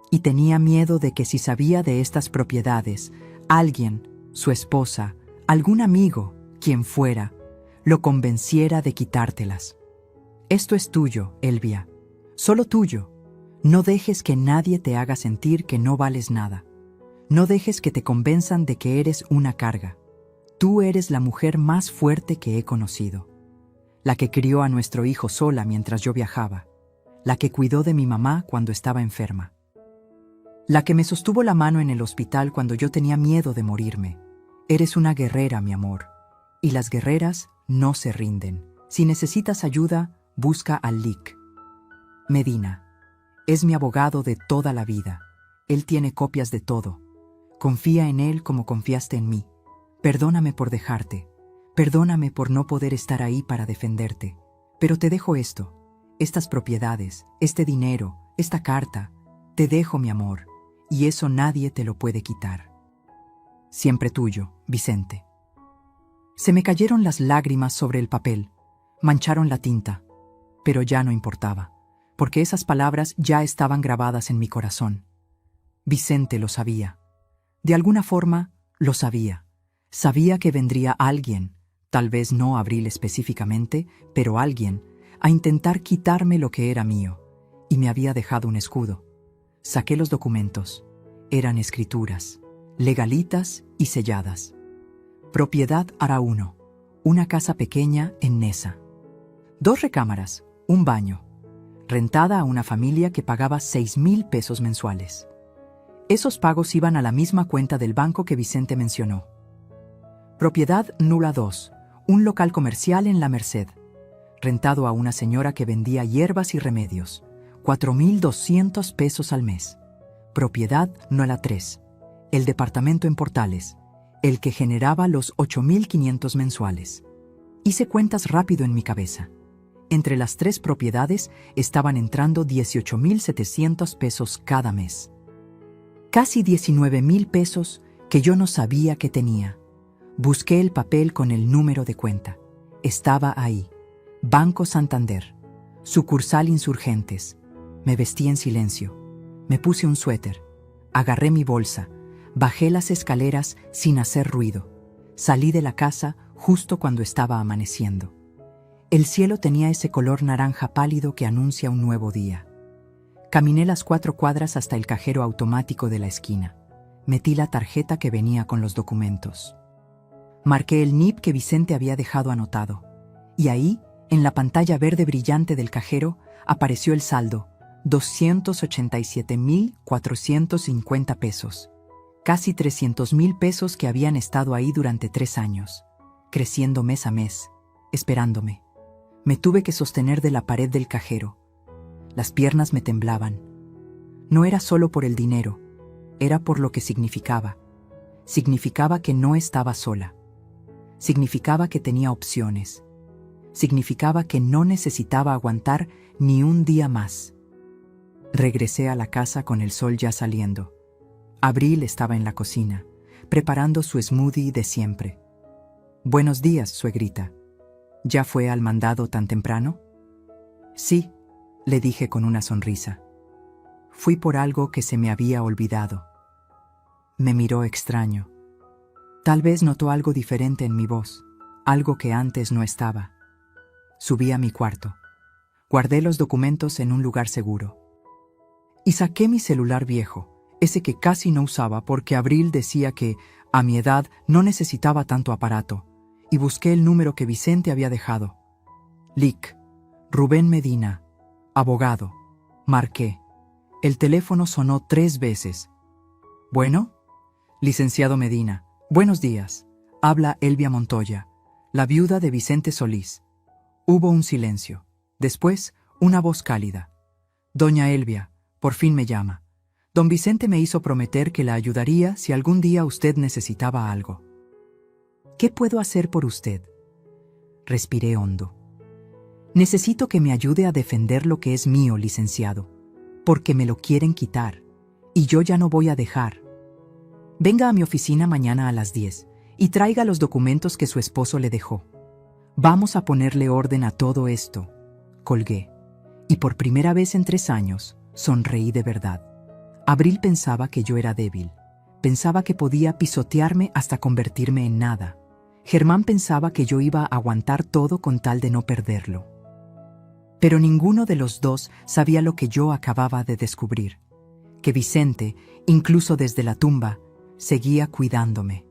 Y tenía miedo de que si sabía de estas propiedades, alguien, su esposa, algún amigo, quien fuera, lo convenciera de quitártelas. Esto es tuyo, Elvia, solo tuyo. No dejes que nadie te haga sentir que no vales nada. No dejes que te convenzan de que eres una carga. Tú eres la mujer más fuerte que he conocido. La que crió a nuestro hijo sola mientras yo viajaba. La que cuidó de mi mamá cuando estaba enferma. La que me sostuvo la mano en el hospital cuando yo tenía miedo de morirme. Eres una guerrera, mi amor. Y las guerreras no se rinden. Si necesitas ayuda, busca al LIC. Medina. Es mi abogado de toda la vida. Él tiene copias de todo. Confía en él como confiaste en mí. Perdóname por dejarte. Perdóname por no poder estar ahí para defenderte. Pero te dejo esto. Estas propiedades, este dinero, esta carta. Te dejo, mi amor. Y eso nadie te lo puede quitar. Siempre tuyo, Vicente. Se me cayeron las lágrimas sobre el papel. Mancharon la tinta. Pero ya no importaba, porque esas palabras ya estaban grabadas en mi corazón. Vicente lo sabía. De alguna forma, lo sabía. Sabía que vendría alguien, tal vez no Abril específicamente, pero alguien, a intentar quitarme lo que era mío, y me había dejado un escudo. Saqué los documentos. Eran escrituras. legalitas y selladas. Propiedad Ara1, una casa pequeña en Neza. 2 recámaras, un baño, rentada a una familia que pagaba 6,000 pesos mensuales. Esos pagos iban a la misma cuenta del banco que Vicente mencionó. Propiedad Nula 2, un local comercial en La Merced, rentado a una señora que vendía hierbas y remedios, 4,200 pesos al mes. Propiedad Nula 3, el departamento en Portales, el que generaba los 8,500 mensuales. Hice cuentas rápido en mi cabeza. Entre las 3 propiedades estaban entrando 18,700 pesos cada mes. Casi 19,000 pesos que yo no sabía que tenía. Busqué el papel con el número de cuenta. Estaba ahí. Banco Santander. Sucursal Insurgentes. Me vestí en silencio. Me puse un suéter. Agarré mi bolsa. Bajé las escaleras sin hacer ruido. Salí de la casa justo cuando estaba amaneciendo. El cielo tenía ese color naranja pálido que anuncia un nuevo día. Caminé las 4 cuadras hasta el cajero automático de la esquina. Metí la tarjeta que venía con los documentos. Marqué el NIP que Vicente había dejado anotado. Y ahí, en la pantalla verde brillante del cajero, apareció el saldo, 287,450 pesos. Casi 300,000 pesos que habían estado ahí durante 3 años, creciendo mes a mes, esperándome. Me tuve que sostener de la pared del cajero. Las piernas me temblaban. No era solo por el dinero, era por lo que significaba. Significaba que no estaba sola. Significaba que tenía opciones. Significaba que no necesitaba aguantar ni un día más. Regresé a la casa con el sol ya saliendo. Abril estaba en la cocina, preparando su smoothie de siempre. «Buenos días, suegrita. ¿Ya fue al mandado tan temprano?» «Sí», le dije con una sonrisa. «Fui por algo que se me había olvidado». Me miró extraño. Tal vez notó algo diferente en mi voz, algo que antes no estaba. Subí a mi cuarto. Guardé los documentos en un lugar seguro. Y saqué mi celular viejo, ese que casi no usaba porque Abril decía que, a mi edad, no necesitaba tanto aparato, y busqué el número que Vicente había dejado. Lic. Rubén Medina, abogado. Marqué. El teléfono sonó 3 veces. «¿Bueno?» «Licenciado Medina, buenos días. Habla Elvia Montoya, la viuda de Vicente Solís». Hubo un silencio. Después, una voz cálida. «Doña Elvia, por fin me llama. Don Vicente me hizo prometer que la ayudaría si algún día usted necesitaba algo». «¿Qué puedo hacer por usted?» Respiré hondo. «Necesito que me ayude a defender lo que es mío, licenciado, porque me lo quieren quitar, y yo ya no voy a dejar. Venga a mi oficina mañana a las 10 y traiga los documentos que su esposo le dejó. Vamos a ponerle orden a todo esto». Colgué, y por primera vez en 3 años, sonreí de verdad. Abril pensaba que yo era débil. Pensaba que podía pisotearme hasta convertirme en nada. Germán pensaba que yo iba a aguantar todo con tal de no perderlo. Pero ninguno de los dos sabía lo que yo acababa de descubrir. Que Vicente, incluso desde la tumba, seguía cuidándome.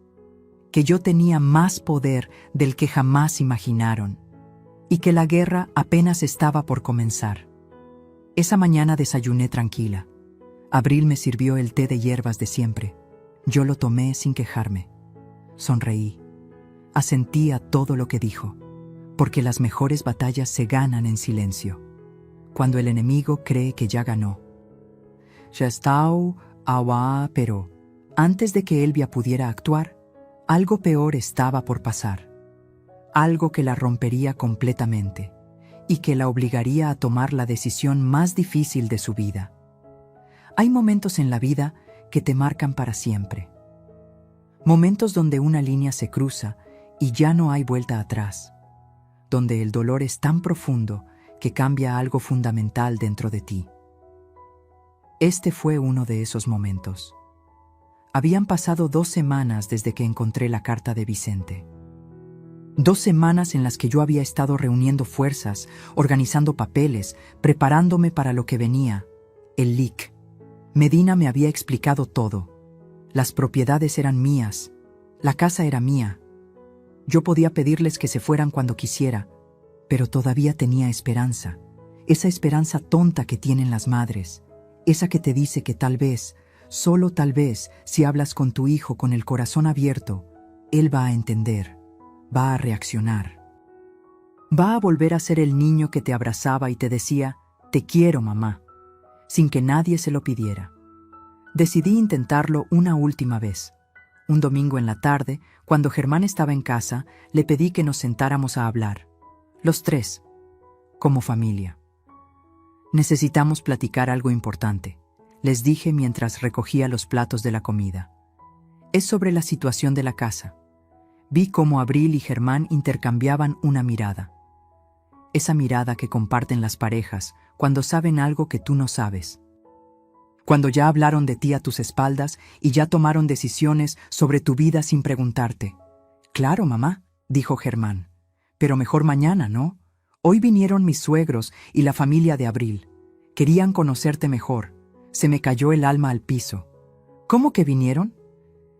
Que yo tenía más poder del que jamás imaginaron. Y que la guerra apenas estaba por comenzar. Esa mañana desayuné tranquila. Abril me sirvió el té de hierbas de siempre. Yo lo tomé sin quejarme. Sonreí. Asentí a todo lo que dijo, porque las mejores batallas se ganan en silencio, cuando el enemigo cree que ya ganó. Ya está, pero antes de que Elvia pudiera actuar, algo peor estaba por pasar. Algo que la rompería completamente y que la obligaría a tomar la decisión más difícil de su vida. Hay momentos en la vida que te marcan para siempre. Momentos donde una línea se cruza y ya no hay vuelta atrás. Donde el dolor es tan profundo que cambia algo fundamental dentro de ti. Este fue uno de esos momentos. Habían pasado 2 semanas desde que encontré la carta de Vicente. 2 semanas en las que yo había estado reuniendo fuerzas, organizando papeles, preparándome para lo que venía, el LIC. Medina me había explicado todo. Las propiedades eran mías. La casa era mía. Yo podía pedirles que se fueran cuando quisiera, pero todavía tenía esperanza. Esa esperanza tonta que tienen las madres. Esa que te dice que tal vez, solo tal vez, si hablas con tu hijo con el corazón abierto, él va a entender, va a reaccionar. Va a volver a ser el niño que te abrazaba y te decía, «Te quiero, mamá», sin que nadie se lo pidiera. Decidí intentarlo una última vez. Un domingo en la tarde, cuando Germán estaba en casa, le pedí que nos sentáramos a hablar. Los tres, como familia. Necesitamos platicar algo importante, les dije mientras recogía los platos de la comida. Es sobre la situación de la casa. Vi cómo Abril y Germán intercambiaban una mirada. Esa mirada que comparten las parejas cuando saben algo que tú no sabes. Cuando ya hablaron de ti a tus espaldas y ya tomaron decisiones sobre tu vida sin preguntarte. «Claro, mamá», dijo Germán, «pero mejor mañana, ¿no? Hoy vinieron mis suegros y la familia de Abril. Querían conocerte mejor. Se me cayó el alma al piso». «¿Cómo que vinieron?»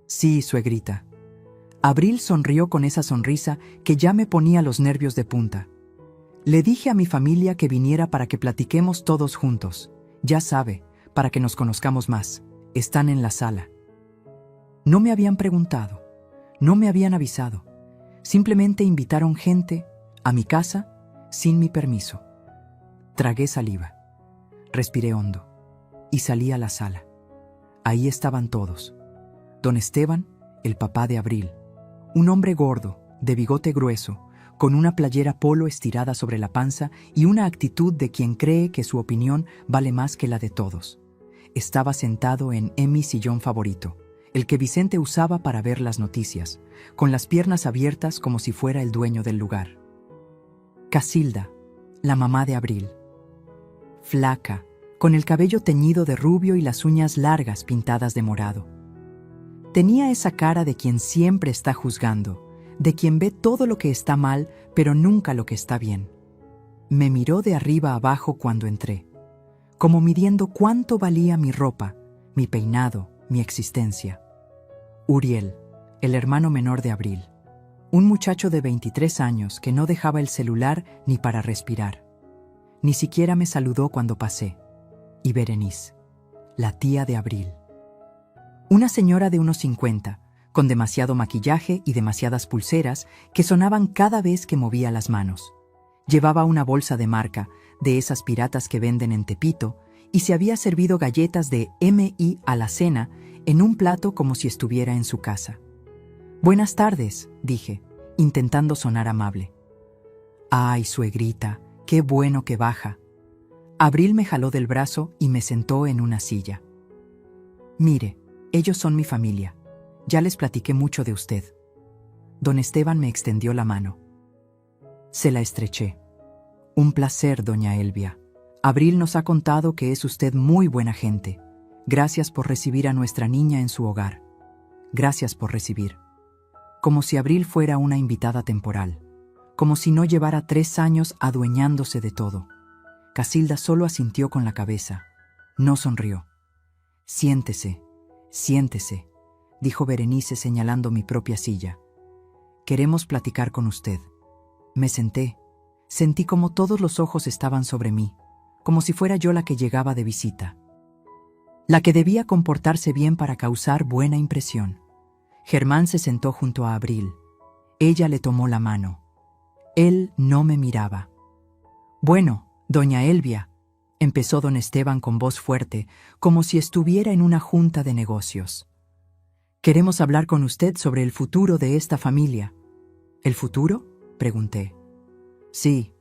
«Sí, suegrita». Abril sonrió con esa sonrisa que ya me ponía los nervios de punta. Le dije a mi familia que viniera para que platiquemos todos juntos. Ya sabe, para que nos conozcamos más. Están en la sala. No me habían preguntado, no me habían avisado. Simplemente invitaron gente a mi casa sin mi permiso. Tragué saliva, respiré hondo y salí a la sala. Ahí estaban todos. Don Esteban, el papá de Abril, un hombre gordo, de bigote grueso, con una playera polo estirada sobre la panza y una actitud de quien cree que su opinión vale más que la de todos. Estaba sentado en mi sillón favorito, el que Vicente usaba para ver las noticias, con las piernas abiertas como si fuera el dueño del lugar. Casilda, la mamá de Abril. Flaca, con el cabello teñido de rubio y las uñas largas pintadas de morado. Tenía esa cara de quien siempre está juzgando, de quien ve todo lo que está mal, pero nunca lo que está bien. Me miró de arriba a abajo cuando entré, como midiendo cuánto valía mi ropa, mi peinado, mi existencia. Uriel, el hermano menor de Abril, un muchacho de 23 años que no dejaba el celular ni para respirar. Ni siquiera me saludó cuando pasé. Y Berenice, la tía de Abril. Una señora de unos 50, con demasiado maquillaje y demasiadas pulseras que sonaban cada vez que movía las manos. Llevaba una bolsa de marca, de esas piratas que venden en Tepito, y se había servido galletas de M.I. a la cena en un plato como si estuviera en su casa. «Buenas tardes», dije, intentando sonar amable. «Ay, suegrita, qué bueno que baja». Abril me jaló del brazo y me sentó en una silla. «Mire, ellos son mi familia. Ya les platiqué mucho de usted». Don Esteban me extendió la mano. Se la estreché. «Un placer, doña Elvia. Abril nos ha contado que es usted muy buena gente. Gracias por recibir a nuestra niña en su hogar. Gracias por recibir». Como si Abril fuera una invitada temporal. Como si no llevara 3 años adueñándose de todo. Casilda solo asintió con la cabeza. No sonrió. «Siéntese, siéntese», dijo Berenice señalando mi propia silla. «Queremos platicar con usted». Me senté. Sentí como todos los ojos estaban sobre mí, como si fuera yo la que llegaba de visita. La que debía comportarse bien para causar buena impresión. Germán se sentó junto a Abril. Ella le tomó la mano. Él no me miraba. «Bueno, doña Elvia», empezó don Esteban con voz fuerte, como si estuviera en una junta de negocios. «Queremos hablar con usted sobre el futuro de esta familia». «¿El futuro?», pregunté. «Sí.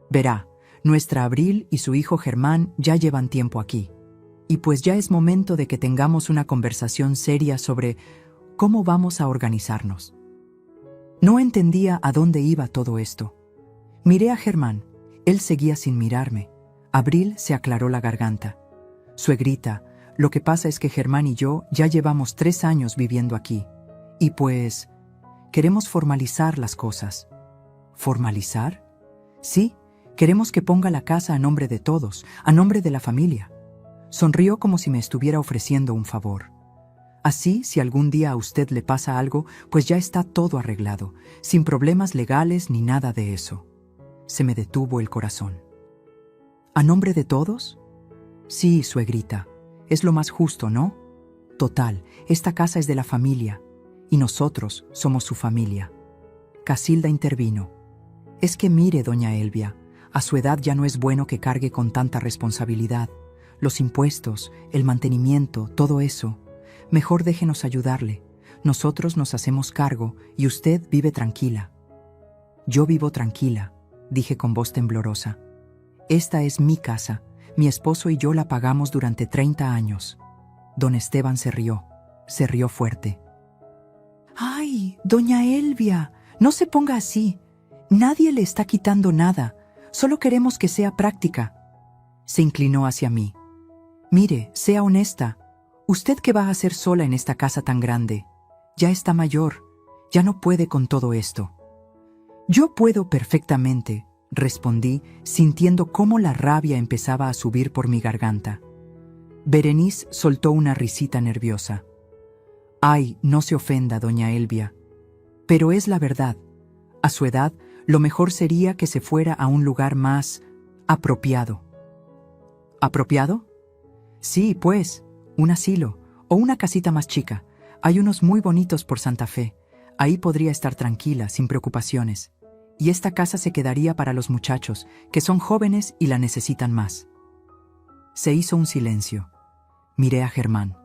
Verá, nuestra Abril y su hijo Germán ya llevan tiempo aquí. Y pues ya es momento de que tengamos una conversación seria sobre cómo vamos a organizarnos». No entendía a dónde iba todo esto. Miré a Germán. Él seguía sin mirarme. Abril se aclaró la garganta. «Suegrita, lo que pasa es que Germán y yo ya llevamos 3 años viviendo aquí. Y pues, queremos formalizar las cosas». «¿Formalizar?». «Sí, queremos que ponga la casa a nombre de todos, a nombre de la familia». Sonrió como si me estuviera ofreciendo un favor. Así, si algún día a usted le pasa algo, pues ya está todo arreglado, sin problemas legales ni nada de eso. Se me detuvo el corazón. ¿A nombre de todos? Sí, suegrita. Es lo más justo, ¿no? Total, esta casa es de la familia, y nosotros somos su familia. Casilda intervino. Es que mire, doña Elvia, a su edad ya no es bueno que cargue con tanta responsabilidad. Los impuestos, el mantenimiento, todo eso. Mejor déjenos ayudarle. Nosotros nos hacemos cargo y usted vive tranquila. Yo vivo tranquila, dije con voz temblorosa. Esta es mi casa. Mi esposo y yo la pagamos durante 30 años. Don Esteban se rió fuerte. ¡Ay, doña Elvia! No se ponga así. Nadie le está quitando nada. Solo queremos que sea práctica. Se inclinó hacia mí. Mire, sea honesta. ¿Usted qué va a hacer sola en esta casa tan grande? Ya está mayor. Ya no puede con todo esto. Yo puedo perfectamente, respondí, sintiendo cómo la rabia empezaba a subir por mi garganta. Berenice soltó una risita nerviosa. Ay, no se ofenda, doña Elvia. Pero es la verdad. A su edad, lo mejor sería que se fuera a un lugar más apropiado. ¿Apropiado? Sí, pues, un asilo o una casita más chica. Hay unos muy bonitos por Santa Fe. Ahí podría estar tranquila, sin preocupaciones. Y esta casa se quedaría para los muchachos, que son jóvenes y la necesitan más. Se hizo un silencio. Miré a Germán.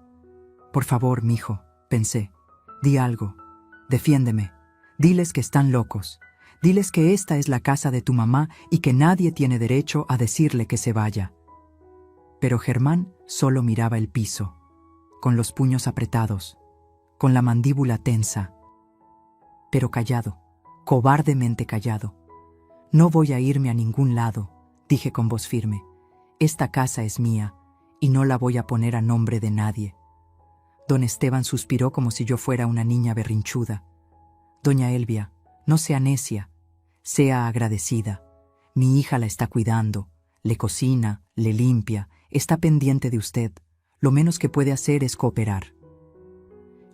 Por favor, mijo, pensé. Di algo. Defiéndeme. Diles que están locos. Diles que esta es la casa de tu mamá y que nadie tiene derecho a decirle que se vaya. Pero Germán solo miraba el piso, con los puños apretados, con la mandíbula tensa. Pero callado, cobardemente callado. No voy a irme a ningún lado, dije con voz firme. Esta casa es mía y no la voy a poner a nombre de nadie. Don Esteban suspiró como si yo fuera una niña berrinchuda. Doña Elvia, no sea necia, sea agradecida. Mi hija la está cuidando, le cocina, le limpia, está pendiente de usted. Lo menos que puede hacer es cooperar.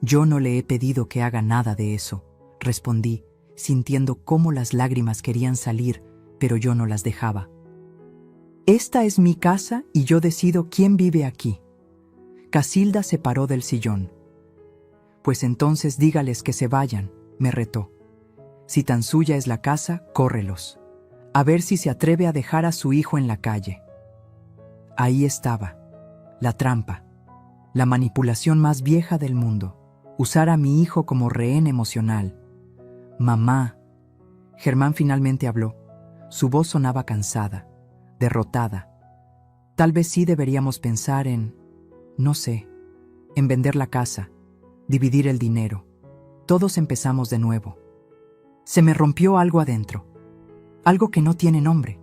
Yo no le he pedido que haga nada de eso, respondí, sintiendo cómo las lágrimas querían salir, pero yo no las dejaba. Esta es mi casa y yo decido quién vive aquí. Casilda se paró del sillón. Pues entonces dígales que se vayan, me retó. Si tan suya es la casa, córrelos. A ver si se atreve a dejar a su hijo en la calle. Ahí estaba, la trampa, la manipulación más vieja del mundo, usar a mi hijo como rehén emocional. Mamá. Germán finalmente habló. Su voz sonaba cansada, derrotada. Tal vez sí deberíamos pensar en, no sé, en vender la casa, dividir el dinero. Todos empezamos de nuevo. Se me rompió algo adentro, algo que no tiene nombre,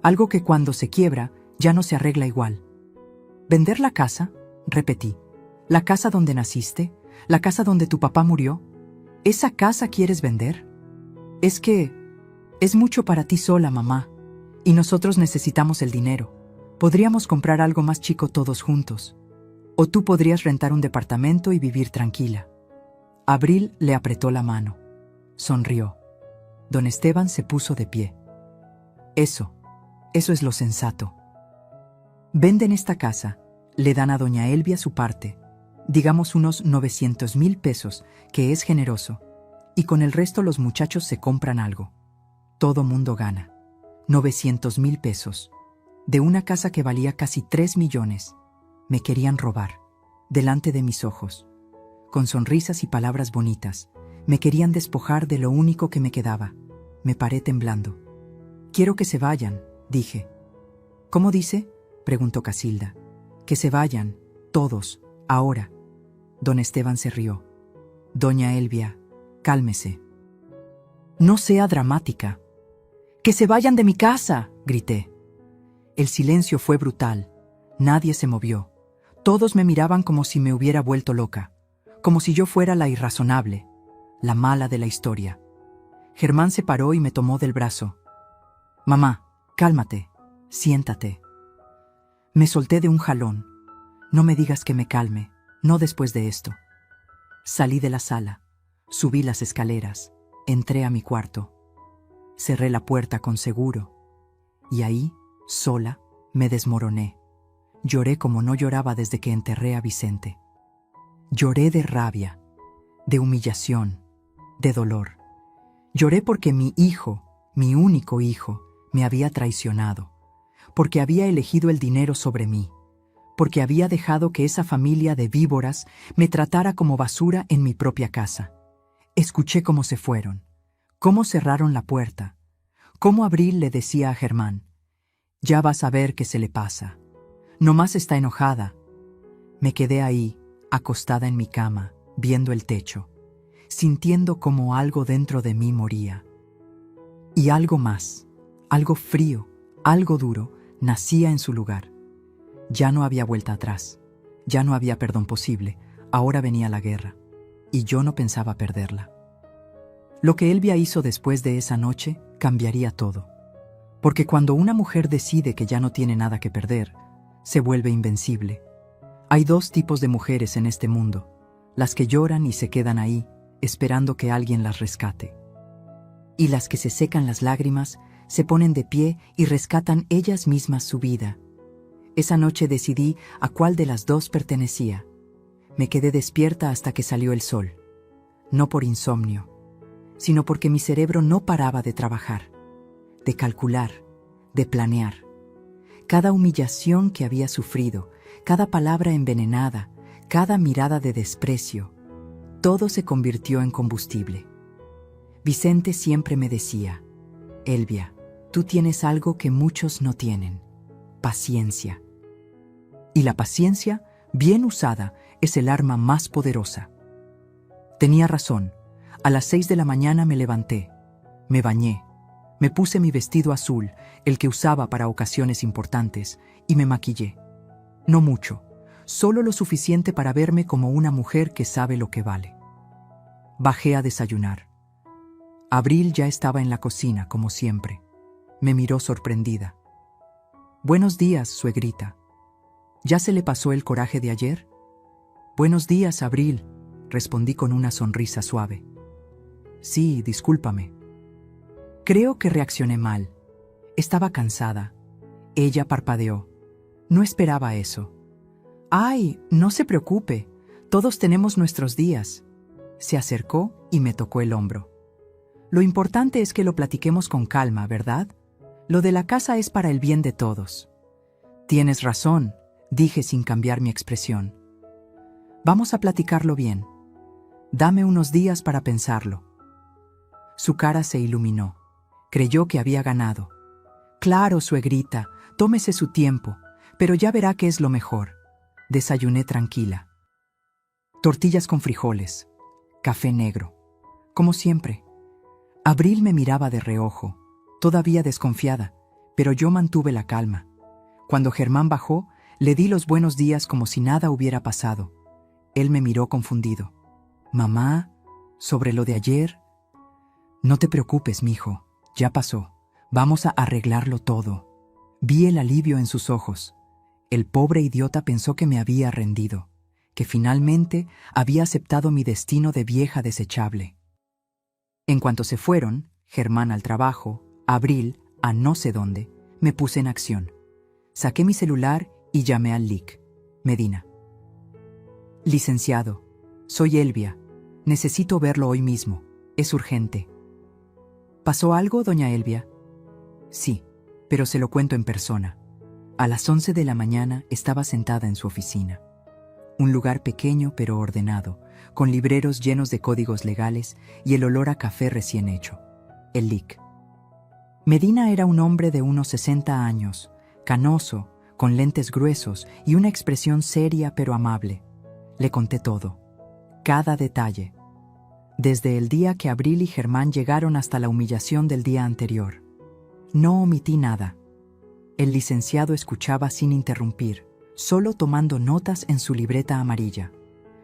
algo que cuando se quiebra ya no se arregla igual. ¿Vender la casa? Repetí. ¿La casa donde naciste? ¿La casa donde tu papá murió? ¿Esa casa quieres vender? Es que es mucho para ti sola, mamá, y nosotros necesitamos el dinero. Podríamos comprar algo más chico todos juntos. O tú podrías rentar un departamento y vivir tranquila. Abril le apretó la mano. Sonrió. Don Esteban se puso de pie. Eso es lo sensato. Venden esta casa, le dan a doña Elvia su parte, digamos unos 900,000 pesos, que es generoso, y con el resto los muchachos se compran algo. Todo mundo gana. 900,000 pesos. De una casa que valía casi 3 millones. Me querían robar, delante de mis ojos. Con sonrisas y palabras bonitas, me querían despojar de lo único que me quedaba. Me paré temblando. Quiero que se vayan, dije. ¿Cómo dice? Preguntó Casilda. Que se vayan, todos, ahora. Don Esteban se rió. Doña Elvia, cálmese. No sea dramática. ¡Que se vayan de mi casa!, grité. El silencio fue brutal. Nadie se movió. Todos me miraban como si me hubiera vuelto loca, como si yo fuera la irrazonable, la mala de la historia. Germán se paró y me tomó del brazo. Mamá, cálmate, siéntate. Me solté de un jalón. No me digas que me calme, no después de esto. Salí de la sala, subí las escaleras, entré a mi cuarto, cerré la puerta con seguro y ahí, sola, me desmoroné. Lloré como no lloraba desde que enterré a Vicente. Lloré de rabia, de humillación, de dolor. Lloré porque mi hijo, mi único hijo, me había traicionado, porque había elegido el dinero sobre mí, porque había dejado que esa familia de víboras me tratara como basura en mi propia casa. Escuché cómo se fueron, cómo cerraron la puerta, cómo Abril le decía a Germán: «Ya vas a ver qué se le pasa. Nomás está enojada». Me quedé ahí, acostada en mi cama, viendo el techo, sintiendo como algo dentro de mí moría. Y algo más, algo frío, algo duro, nacía en su lugar. Ya no había vuelta atrás, ya no había perdón posible, ahora venía la guerra, y yo no pensaba perderla. Lo que Elvia hizo después de esa noche cambiaría todo, porque cuando una mujer decide que ya no tiene nada que perder, se vuelve invencible. Hay dos tipos de mujeres en este mundo: las que lloran y se quedan ahí, esperando que alguien las rescate, y las que se secan las lágrimas, se ponen de pie y rescatan ellas mismas su vida. Esa noche decidí a cuál de las dos pertenecía. Me quedé despierta hasta que salió el sol, no por insomnio, sino porque mi cerebro no paraba de trabajar, de calcular, de planear. Cada humillación que había sufrido, cada palabra envenenada, cada mirada de desprecio, todo se convirtió en combustible. Vicente siempre me decía: «Elvia, tú tienes algo que muchos no tienen: paciencia». Y la paciencia, bien usada, es el arma más poderosa. Tenía razón. A las 6 de la mañana me levanté, me bañé, me puse mi vestido azul, el que usaba para ocasiones importantes, y me maquillé. No mucho, solo lo suficiente para verme como una mujer que sabe lo que vale. Bajé a desayunar. Abril ya estaba en la cocina, como siempre. Me miró sorprendida. «Buenos días, suegrita. ¿Ya se le pasó el coraje de ayer?» «Buenos días, Abril», respondí con una sonrisa suave. «Sí, discúlpame». Creo que reaccioné mal. Estaba cansada. Ella parpadeó. No esperaba eso. «Ay, no se preocupe. Todos tenemos nuestros días». Se acercó y me tocó el hombro. «Lo importante es que lo platiquemos con calma, ¿verdad? Lo de la casa es para el bien de todos». «Tienes razón», dije sin cambiar mi expresión. «Vamos a platicarlo bien. Dame unos días para pensarlo». Su cara se iluminó. Creyó que había ganado. «Claro, suegrita, tómese su tiempo, pero ya verá que es lo mejor». Desayuné tranquila. Tortillas con frijoles, café negro, como siempre. Abril me miraba de reojo, todavía desconfiada, pero yo mantuve la calma. Cuando Germán bajó, le di los buenos días como si nada hubiera pasado. Él me miró confundido. «Mamá, ¿sobre lo de ayer?» «No te preocupes, mijo, ya pasó. Vamos a arreglarlo todo». Vi el alivio en sus ojos. El pobre idiota pensó que me había rendido, que finalmente había aceptado mi destino de vieja desechable. En cuanto se fueron, Germán al trabajo, Abril a no sé dónde, me puse en acción. Saqué mi celular y llamé al Lic. Medina. «Licenciado, soy Elvia. Necesito verlo hoy mismo. Es urgente». «¿Pasó algo, doña Elvia?» «Sí, pero se lo cuento en persona». A las 11 de la mañana estaba sentada en su oficina. Un lugar pequeño pero ordenado, con libreros llenos de códigos legales y el olor a café recién hecho. El Lic. Medina era un hombre de unos 60 años, canoso, con lentes gruesos y una expresión seria pero amable. Le conté todo, cada detalle, desde el día que Abril y Germán llegaron hasta la humillación del día anterior. No omití nada. El licenciado escuchaba sin interrumpir, solo tomando notas en su libreta amarilla.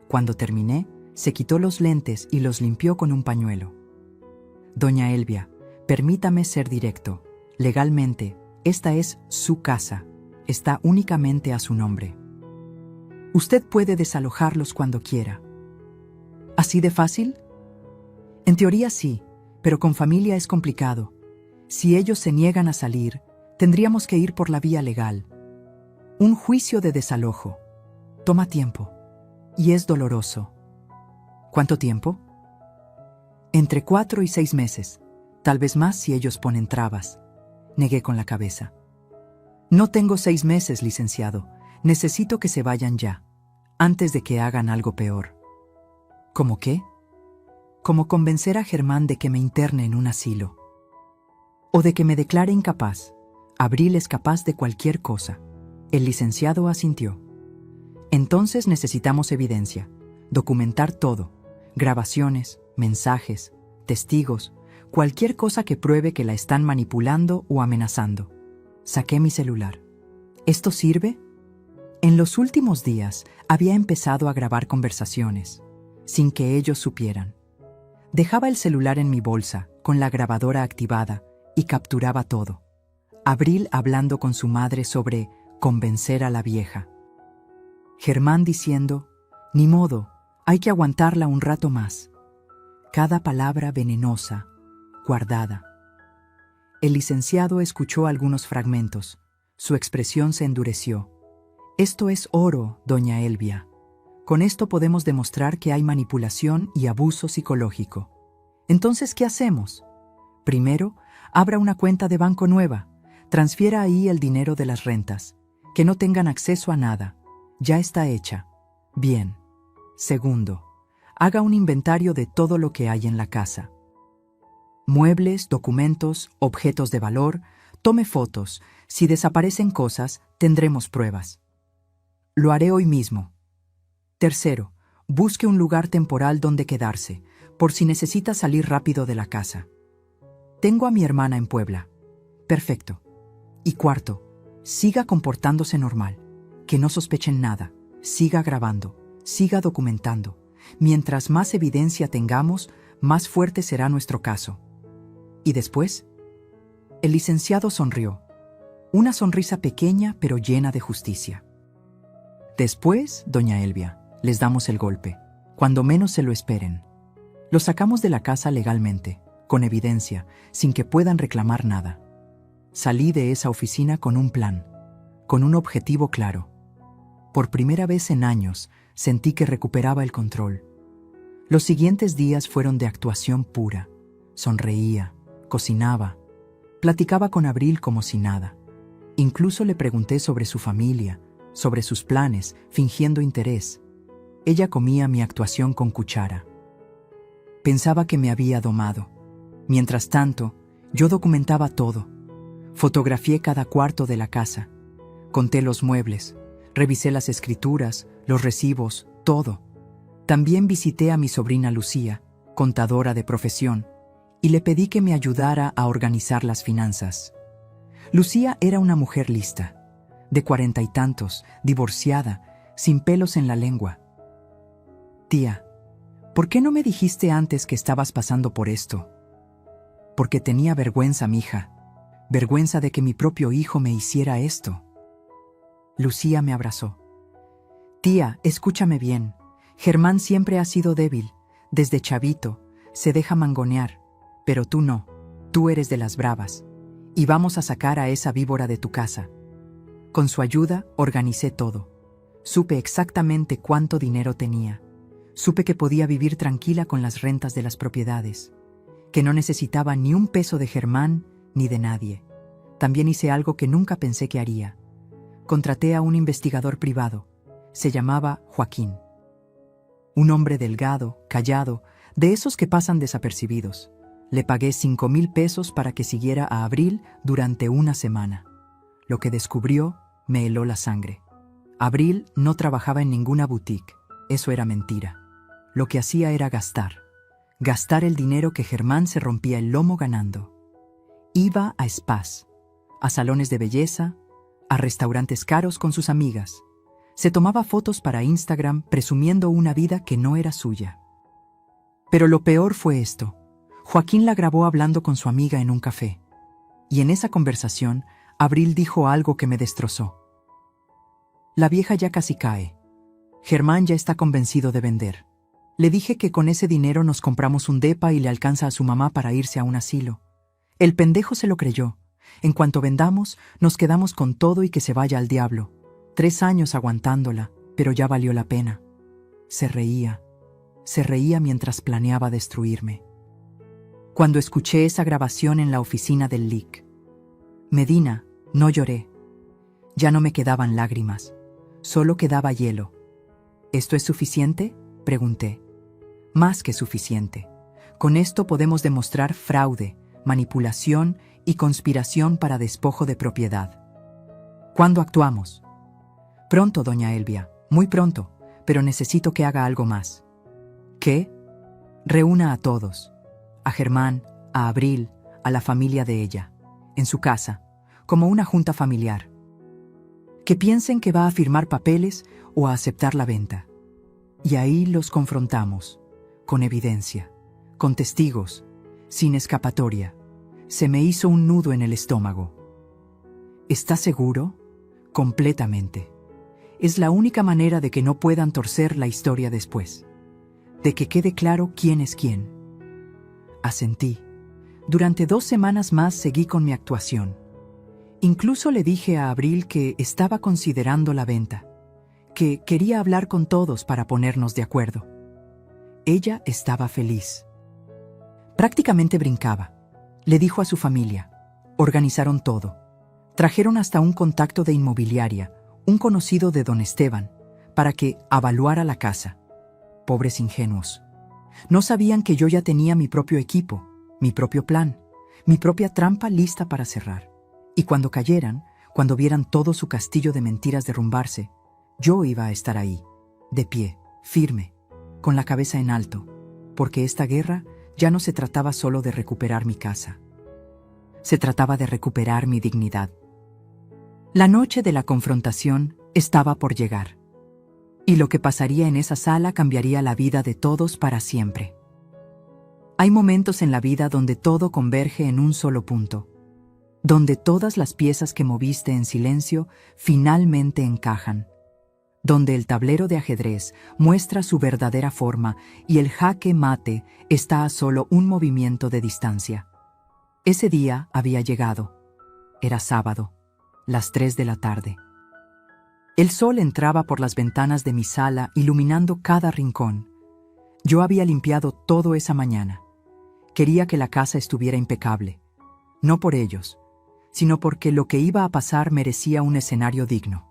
Cuando terminé, se quitó los lentes y los limpió con un pañuelo. «Doña Elvia, permítame ser directo. Legalmente, esta es su casa. Está únicamente a su nombre. Usted puede desalojarlos cuando quiera». ¿Así de fácil? En teoría sí, pero con familia es complicado. Si ellos se niegan a salir, tendríamos que ir por la vía legal. Un juicio de desalojo. Toma tiempo. Y es doloroso. ¿Cuánto tiempo? Entre 4 y 6 meses. Tal vez más si ellos ponen trabas. Negué con la cabeza. No tengo 6 meses, licenciado. Necesito que se vayan ya, antes de que hagan algo peor. ¿Cómo qué? Como convencer a Germán de que me interne en un asilo. O de que me declare incapaz. Abril es capaz de cualquier cosa. El licenciado asintió. Entonces necesitamos evidencia. Documentar todo. Grabaciones, mensajes, testigos, cualquier cosa que pruebe que la están manipulando o amenazando. Saqué mi celular. ¿Esto sirve? En los últimos días había empezado a grabar conversaciones, sin que ellos supieran. Dejaba el celular en mi bolsa, con la grabadora activada, y capturaba todo. Abril hablando con su madre sobre convencer a la vieja. Germán diciendo, ni modo, hay que aguantarla un rato más. Cada palabra venenosa, guardada. El licenciado escuchó algunos fragmentos. Su expresión se endureció. Esto es oro, doña Elvia. Con esto podemos demostrar que hay manipulación y abuso psicológico. Entonces, ¿qué hacemos? Primero, abra una cuenta de banco nueva. Transfiera ahí el dinero de las rentas. Que no tengan acceso a nada. Ya está hecha. Bien. Segundo, haga un inventario de todo lo que hay en la casa. Muebles, documentos, objetos de valor, tome fotos. Si desaparecen cosas, tendremos pruebas. Lo haré hoy mismo. Tercero, busque un lugar temporal donde quedarse, por si necesita salir rápido de la casa. Tengo a mi hermana en Puebla. Perfecto. Y cuarto, siga comportándose normal, que no sospechen nada, siga grabando, siga documentando. Mientras más evidencia tengamos, más fuerte será nuestro caso. ¿Y después? El licenciado sonrió. Una sonrisa pequeña pero llena de justicia. Después, doña Elvia, les damos el golpe, cuando menos se lo esperen. Los sacamos de la casa legalmente, con evidencia, sin que puedan reclamar nada. Salí de esa oficina con un plan, con un objetivo claro. Por primera vez en años, sentí que recuperaba el control. Los siguientes días fueron de actuación pura. Sonreía, cocinaba, platicaba con Abril como si nada. Incluso le pregunté sobre su familia, sobre sus planes, fingiendo interés. Ella comía mi actuación con cuchara. Pensaba que me había domado. Mientras tanto, yo documentaba todo. Fotografié cada cuarto de la casa. Conté los muebles. Revisé las escrituras, los recibos, todo. También visité a mi sobrina Lucía, contadora de profesión, y le pedí que me ayudara a organizar las finanzas. Lucía era una mujer lista, de 40 y tantos, divorciada, sin pelos en la lengua. Tía, ¿por qué no me dijiste antes que estabas pasando por esto? Porque tenía vergüenza, mija. Vergüenza de que mi propio hijo me hiciera esto. Lucía me abrazó. Tía, escúchame bien. Germán siempre ha sido débil. Desde chavito, se deja mangonear. Pero tú no. Tú eres de las bravas. Y vamos a sacar a esa víbora de tu casa. Con su ayuda, organicé todo. Supe exactamente cuánto dinero tenía. Supe que podía vivir tranquila con las rentas de las propiedades. Que no necesitaba ni un peso de Germán ni de nadie. También hice algo que nunca pensé que haría. Contraté a un investigador privado. Se llamaba Joaquín. Un hombre delgado, callado, de esos que pasan desapercibidos. Le pagué 5,000 pesos para que siguiera a Abril durante una semana. Lo que descubrió me heló la sangre. Abril no trabajaba en ninguna boutique. Eso era mentira. Lo que hacía era gastar. Gastar el dinero que Germán se rompía el lomo ganando. Iba a spas, a salones de belleza, a restaurantes caros con sus amigas. Se tomaba fotos para Instagram presumiendo una vida que no era suya. Pero lo peor fue esto. Joaquín la grabó hablando con su amiga en un café. Y en esa conversación, Abril dijo algo que me destrozó. La vieja ya casi cae. Germán ya está convencido de vender. Le dije que con ese dinero nos compramos un depa y le alcanza a su mamá para irse a un asilo. El pendejo se lo creyó. En cuanto vendamos, nos quedamos con todo y que se vaya al diablo. 3 años aguantándola, pero ya valió la pena. Se reía mientras planeaba destruirme. Cuando escuché esa grabación en la oficina del LIC, Medina, no lloré. Ya no me quedaban lágrimas, solo quedaba hielo. ¿Esto es suficiente?, pregunté. Más que suficiente. Con esto podemos demostrar fraude, manipulación y conspiración para despojo de propiedad. ¿Cuándo actuamos? Pronto, doña Elvia, muy pronto, pero necesito que haga algo más. ¿Qué? Reúna a todos. A Germán, a Abril, a la familia de ella, en su casa, como una junta familiar. Que piensen que va a firmar papeles o a aceptar la venta. Y ahí los confrontamos, con evidencia, con testigos, sin escapatoria. Se me hizo un nudo en el estómago. ¿Está seguro? Completamente. Es la única manera de que no puedan torcer la historia después. De que quede claro quién es quién. Asentí. Durante 2 semanas más seguí con mi actuación. Incluso le dije a Abril que estaba considerando la venta, que quería hablar con todos para ponernos de acuerdo. Ella estaba feliz. Prácticamente brincaba. Le dijo a su familia. Organizaron todo. Trajeron hasta un contacto de inmobiliaria, un conocido de don Esteban, para que avaluara la casa. Pobres ingenuos. No sabían que yo ya tenía mi propio equipo, mi propio plan, mi propia trampa lista para cerrar. Y cuando cayeran, cuando vieran todo su castillo de mentiras derrumbarse, yo iba a estar ahí, de pie, firme, con la cabeza en alto, porque esta guerra ya no se trataba solo de recuperar mi casa. Se trataba de recuperar mi dignidad. La noche de la confrontación estaba por llegar. Y lo que pasaría en esa sala cambiaría la vida de todos para siempre. Hay momentos en la vida donde todo converge en un solo punto, donde todas las piezas que moviste en silencio finalmente encajan, donde el tablero de ajedrez muestra su verdadera forma y el jaque mate está a solo un movimiento de distancia. Ese día había llegado. Era sábado, las 3 de la tarde. El sol entraba por las ventanas de mi sala iluminando cada rincón. Yo había limpiado todo esa mañana. Quería que la casa estuviera impecable, no por ellos, sino porque lo que iba a pasar merecía un escenario digno.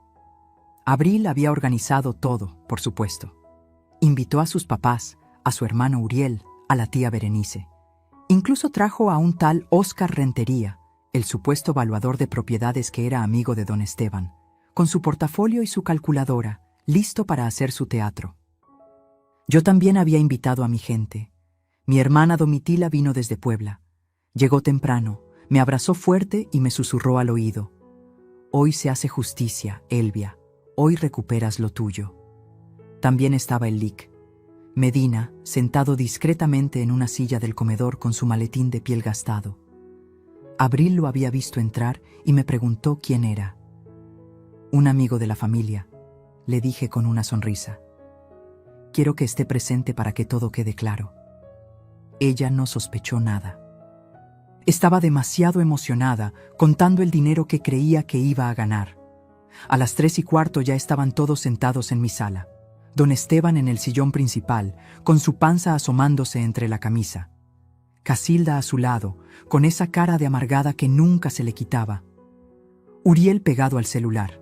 Abril había organizado todo, por supuesto. Invitó a sus papás, a su hermano Uriel, a la tía Berenice. Incluso trajo a un tal Óscar Rentería, el supuesto evaluador de propiedades que era amigo de don Esteban, con su portafolio y su calculadora, listo para hacer su teatro. Yo también había invitado a mi gente. Mi hermana Domitila vino desde Puebla. Llegó temprano, me abrazó fuerte y me susurró al oído. Hoy se hace justicia, Elvia. Hoy recuperas lo tuyo. También estaba el LIC. Medina, sentado discretamente en una silla del comedor con su maletín de piel gastado. Abril lo había visto entrar y me preguntó quién era. Un amigo de la familia, le dije con una sonrisa. Quiero que esté presente para que todo quede claro. Ella no sospechó nada. Estaba demasiado emocionada, contando el dinero que creía que iba a ganar. A las 3:15 ya estaban todos sentados en mi sala. Don Esteban en el sillón principal, con su panza asomándose entre la camisa. Casilda a su lado, con esa cara de amargada que nunca se le quitaba. Uriel pegado al celular.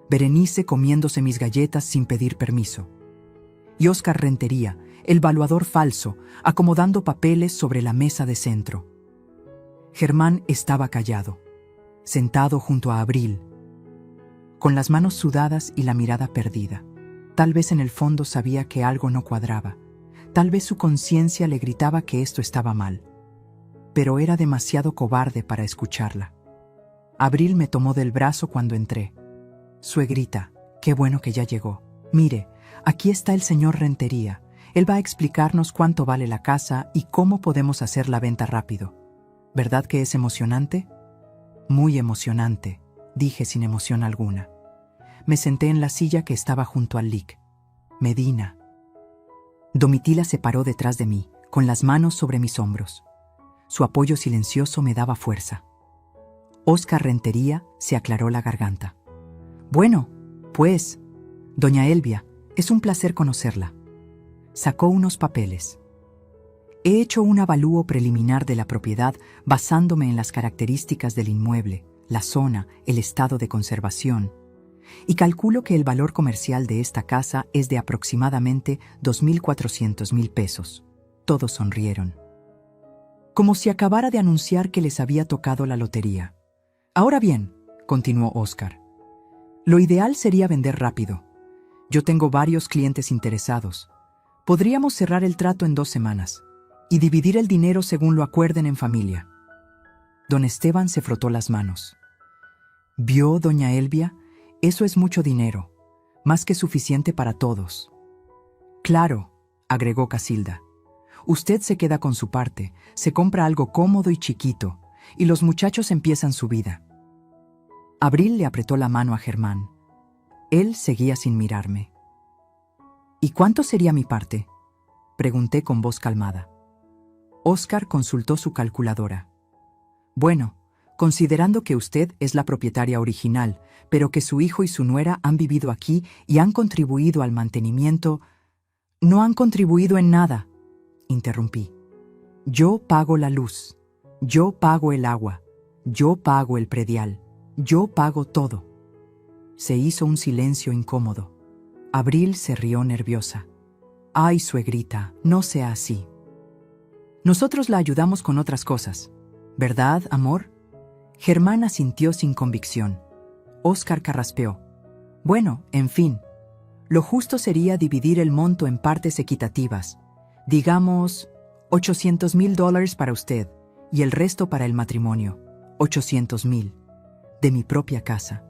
Berenice comiéndose mis galletas sin pedir permiso. Y Óscar Rentería, el valuador falso, acomodando papeles sobre la mesa de centro. Germán estaba callado, sentado junto a Abril, con las manos sudadas y la mirada perdida. Tal vez en el fondo sabía que algo no cuadraba. Tal vez su conciencia le gritaba que esto estaba mal. Pero era demasiado cobarde para escucharla. Abril me tomó del brazo cuando entré. Suegrita, qué bueno que ya llegó. Mire, aquí está el señor Rentería. Él va a explicarnos cuánto vale la casa y cómo podemos hacer la venta rápido. ¿Verdad que es emocionante? Muy emocionante, dije sin emoción alguna. Me senté en la silla que estaba junto al LIC. Medina. Domitila se paró detrás de mí, con las manos sobre mis hombros. Su apoyo silencioso me daba fuerza. Óscar Rentería se aclaró la garganta. Bueno, pues, doña Elvia, es un placer conocerla. Sacó unos papeles. He hecho un avalúo preliminar de la propiedad basándome en las características del inmueble, la zona, el estado de conservación, y calculo que el valor comercial de esta casa es de aproximadamente 2.400.000 pesos. Todos sonrieron. Como si acabara de anunciar que les había tocado la lotería. Ahora bien, continuó Óscar, lo ideal sería vender rápido. Yo tengo varios clientes interesados. Podríamos cerrar el trato en 2 semanas y dividir el dinero según lo acuerden en familia. Don Esteban se frotó las manos. ¿Vio, doña Elvia? Eso es mucho dinero, más que suficiente para todos. Claro, agregó Casilda. Usted se queda con su parte, se compra algo cómodo y chiquito, y los muchachos empiezan su vida. Abril le apretó la mano a Germán. Él seguía sin mirarme. ¿Y cuánto sería mi parte?, pregunté con voz calmada. Óscar consultó su calculadora. Bueno, considerando que usted es la propietaria original, pero que su hijo y su nuera han vivido aquí y han contribuido al mantenimiento... No han contribuido en nada, interrumpí. Yo pago la luz, yo pago el agua, yo pago el predial, yo pago todo. Se hizo un silencio incómodo. Abril se rió nerviosa. Ay, suegrita, no sea así. Nosotros la ayudamos con otras cosas, ¿verdad, amor? Germán asintió sin convicción. Óscar carraspeó. Bueno, en fin, lo justo sería dividir el monto en partes equitativas. Digamos, $800.000 para usted y el resto para el matrimonio. 800.000. De mi propia casa.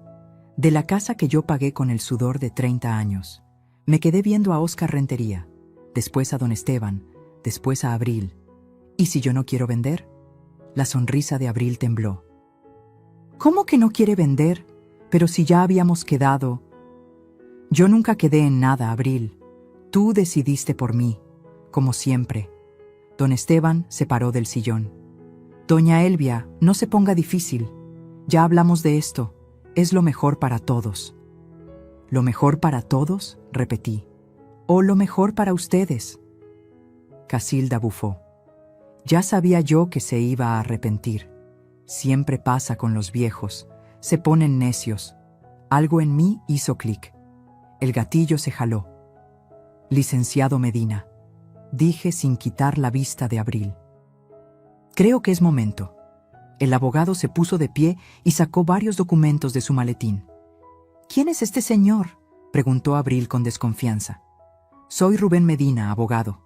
De la casa que yo pagué con el sudor de 30 años. Me quedé viendo a Óscar Rentería, después a don Esteban, después a Abril. ¿Y si yo no quiero vender? La sonrisa de Abril tembló. ¿Cómo que no quiere vender? Pero si ya habíamos quedado... Yo nunca quedé en nada, Abril. Tú decidiste por mí, como siempre. Don Esteban se paró del sillón. Doña Elvia, no se ponga difícil. Ya hablamos de esto. Es lo mejor para todos. ¿Lo mejor para todos?, repetí. ¿O lo mejor para ustedes? Casilda bufó. Ya sabía yo que se iba a arrepentir. Siempre pasa con los viejos. Se ponen necios. Algo en mí hizo clic. El gatillo se jaló. Licenciado Medina, dije sin quitar la vista de Abril. Creo que es momento. El abogado se puso de pie y sacó varios documentos de su maletín. ¿Quién es este señor?, preguntó Abril con desconfianza. Soy Rubén Medina, abogado.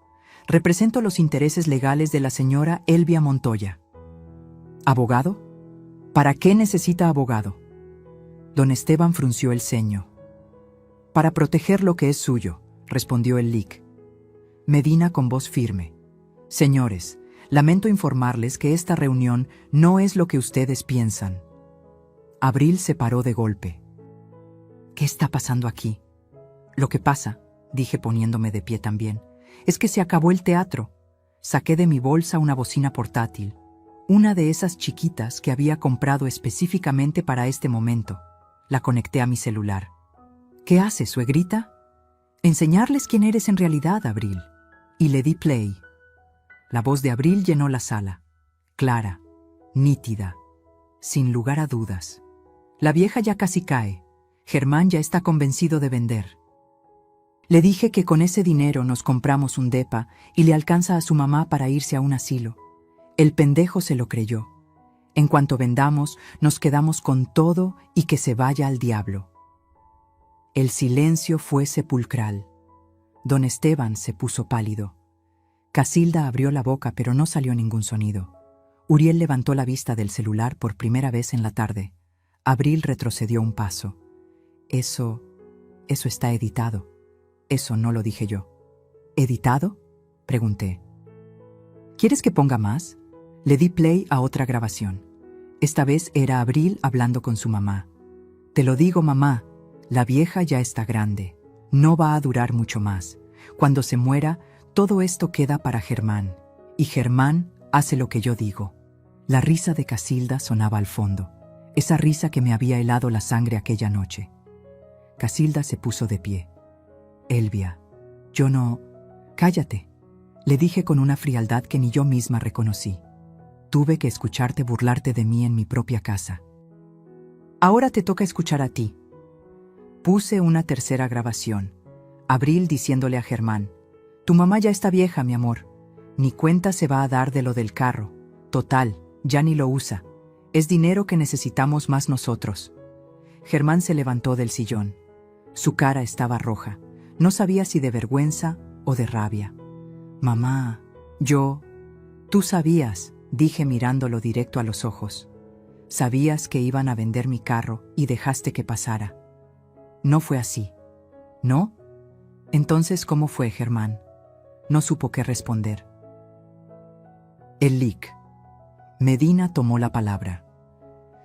Represento los intereses legales de la señora Elvia Montoya. ¿Abogado? ¿Para qué necesita abogado? Don Esteban frunció el ceño. Para proteger lo que es suyo, respondió el lic. Medina con voz firme. Señores, lamento informarles que esta reunión no es lo que ustedes piensan. Abril se paró de golpe. ¿Qué está pasando aquí? Lo que pasa, dije poniéndome de pie también, es que se acabó el teatro. Saqué de mi bolsa una bocina portátil, una de esas chiquitas que había comprado específicamente para este momento. La conecté a mi celular. ¿Qué haces, suegrita? Enseñarles quién eres en realidad, Abril. Y le di play. La voz de Abril llenó la sala. Clara, nítida, sin lugar a dudas. La vieja ya casi cae. Germán ya está convencido de vender. Le dije que con ese dinero nos compramos un depa y le alcanza a su mamá para irse a un asilo. El pendejo se lo creyó. En cuanto vendamos, nos quedamos con todo y que se vaya al diablo. El silencio fue sepulcral. Don Esteban se puso pálido. Casilda abrió la boca, pero no salió ningún sonido. Uriel levantó la vista del celular por primera vez en la tarde. Abril retrocedió un paso. Eso está editado. Eso no lo dije yo. ¿Editado?, pregunté. ¿Quieres que ponga más? Le di play a otra grabación. Esta vez era Abril hablando con su mamá. Te lo digo, mamá, la vieja ya está grande. No va a durar mucho más. Cuando se muera, Todo esto queda para Germán, y Germán hace lo que yo digo. La risa de Casilda sonaba al fondo, esa risa que me había helado la sangre aquella noche. Casilda se puso de pie. Elvia, yo no... Cállate, le dije con una frialdad que ni yo misma reconocí. Tuve que escucharte burlarte de mí en mi propia casa. Ahora te toca escuchar a ti. Puse una tercera grabación. Abril diciéndole a Germán: tu mamá ya está vieja, mi amor. Ni cuenta se va a dar de lo del carro. Total, ya ni lo usa. Es dinero que necesitamos más nosotros. Germán se levantó del sillón. Su cara estaba roja. No sabía si de vergüenza o de rabia. Mamá, tú sabías, dije mirándolo directo a los ojos. Sabías que iban a vender mi carro y dejaste que pasara. No fue así. ¿No? Entonces, ¿cómo fue, Germán? No supo qué responder. El lic. Medina tomó la palabra.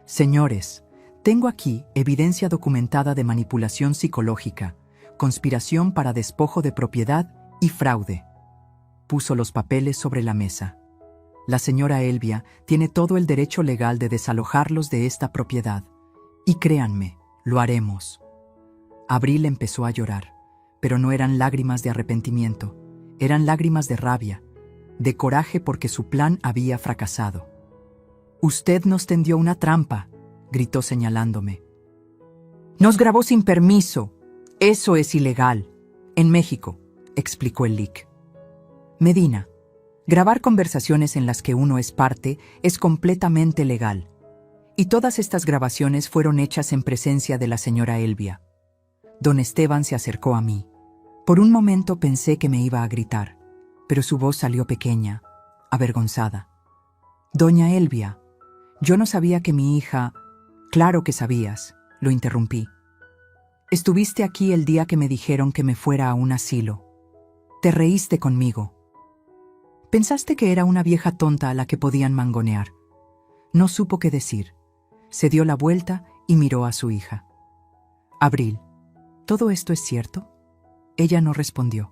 Señores, tengo aquí evidencia documentada de manipulación psicológica, conspiración para despojo de propiedad y fraude. Puso los papeles sobre la mesa. La señora Elvia tiene todo el derecho legal de desalojarlos de esta propiedad. Y créanme, lo haremos. Abril empezó a llorar, pero no eran lágrimas de arrepentimiento, eran lágrimas de rabia, de coraje porque su plan había fracasado. Usted nos tendió una trampa, gritó señalándome. Nos grabó sin permiso. Eso es ilegal. En México, explicó el lic. Medina, grabar conversaciones en las que uno es parte es completamente legal. Y todas estas grabaciones fueron hechas en presencia de la señora Elvia. Don Esteban se acercó a mí. Por un momento pensé que me iba a gritar, pero su voz salió pequeña, avergonzada. Doña Elvia, yo no sabía que mi hija... Claro que sabías, lo interrumpí. Estuviste aquí el día que me dijeron que me fuera a un asilo. Te reíste conmigo. Pensaste que era una vieja tonta a la que podían mangonear. No supo qué decir. Se dio la vuelta y miró a su hija. Abril, ¿todo esto es cierto? Ella no respondió.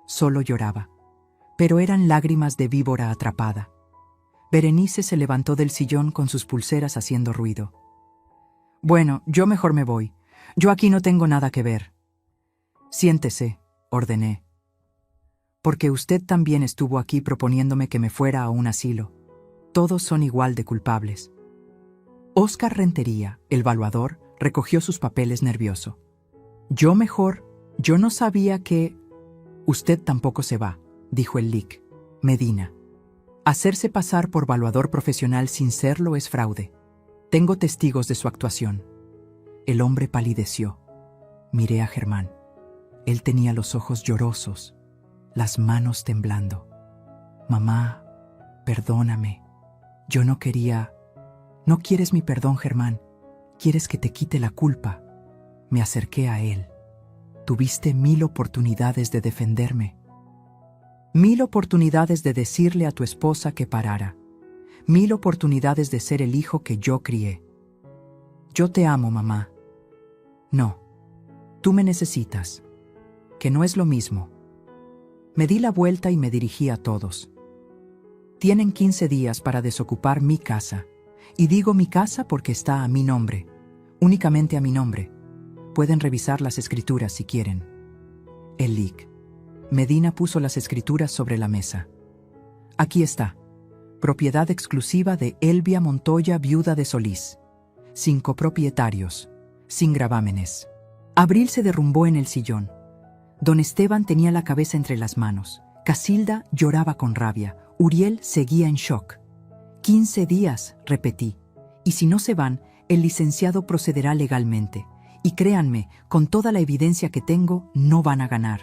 Solo lloraba. Pero eran lágrimas de víbora atrapada. Berenice se levantó del sillón con sus pulseras haciendo ruido. Bueno, yo mejor me voy. Yo aquí no tengo nada que ver. Siéntese, ordené. Porque usted también estuvo aquí proponiéndome que me fuera a un asilo. Todos son igual de culpables. Óscar Rentería, el valuador, recogió sus papeles nervioso. Yo no sabía que... Usted tampoco se va, dijo el lic. Medina. Hacerse pasar por valuador profesional sin serlo es fraude. Tengo testigos de su actuación. El hombre palideció. Miré a Germán. Él tenía los ojos llorosos, las manos temblando. Mamá, perdóname. Yo no quería... No quieres mi perdón, Germán. Quieres que te quite la culpa. Me acerqué a él. Tuviste 1000 oportunidades de defenderme. 1000 oportunidades de decirle a tu esposa que parara. 1000 oportunidades de ser el hijo que yo crié. Yo te amo, mamá. No, tú me necesitas. Que no es lo mismo. Me di la vuelta y me dirigí a todos. Tienen 15 días para desocupar mi casa. Y digo mi casa porque está a mi nombre. Únicamente a mi nombre. Pueden revisar las escrituras si quieren. El lic. Medina puso las escrituras sobre la mesa. Aquí está. Propiedad exclusiva de Elvia Montoya, viuda de Solís. 5 propietarios. Sin gravámenes. Abril se derrumbó en el sillón. Don Esteban tenía la cabeza entre las manos. Casilda lloraba con rabia. Uriel seguía en shock. 15 días, repetí. Y si no se van, el licenciado procederá legalmente. Y créanme, con toda la evidencia que tengo, no van a ganar.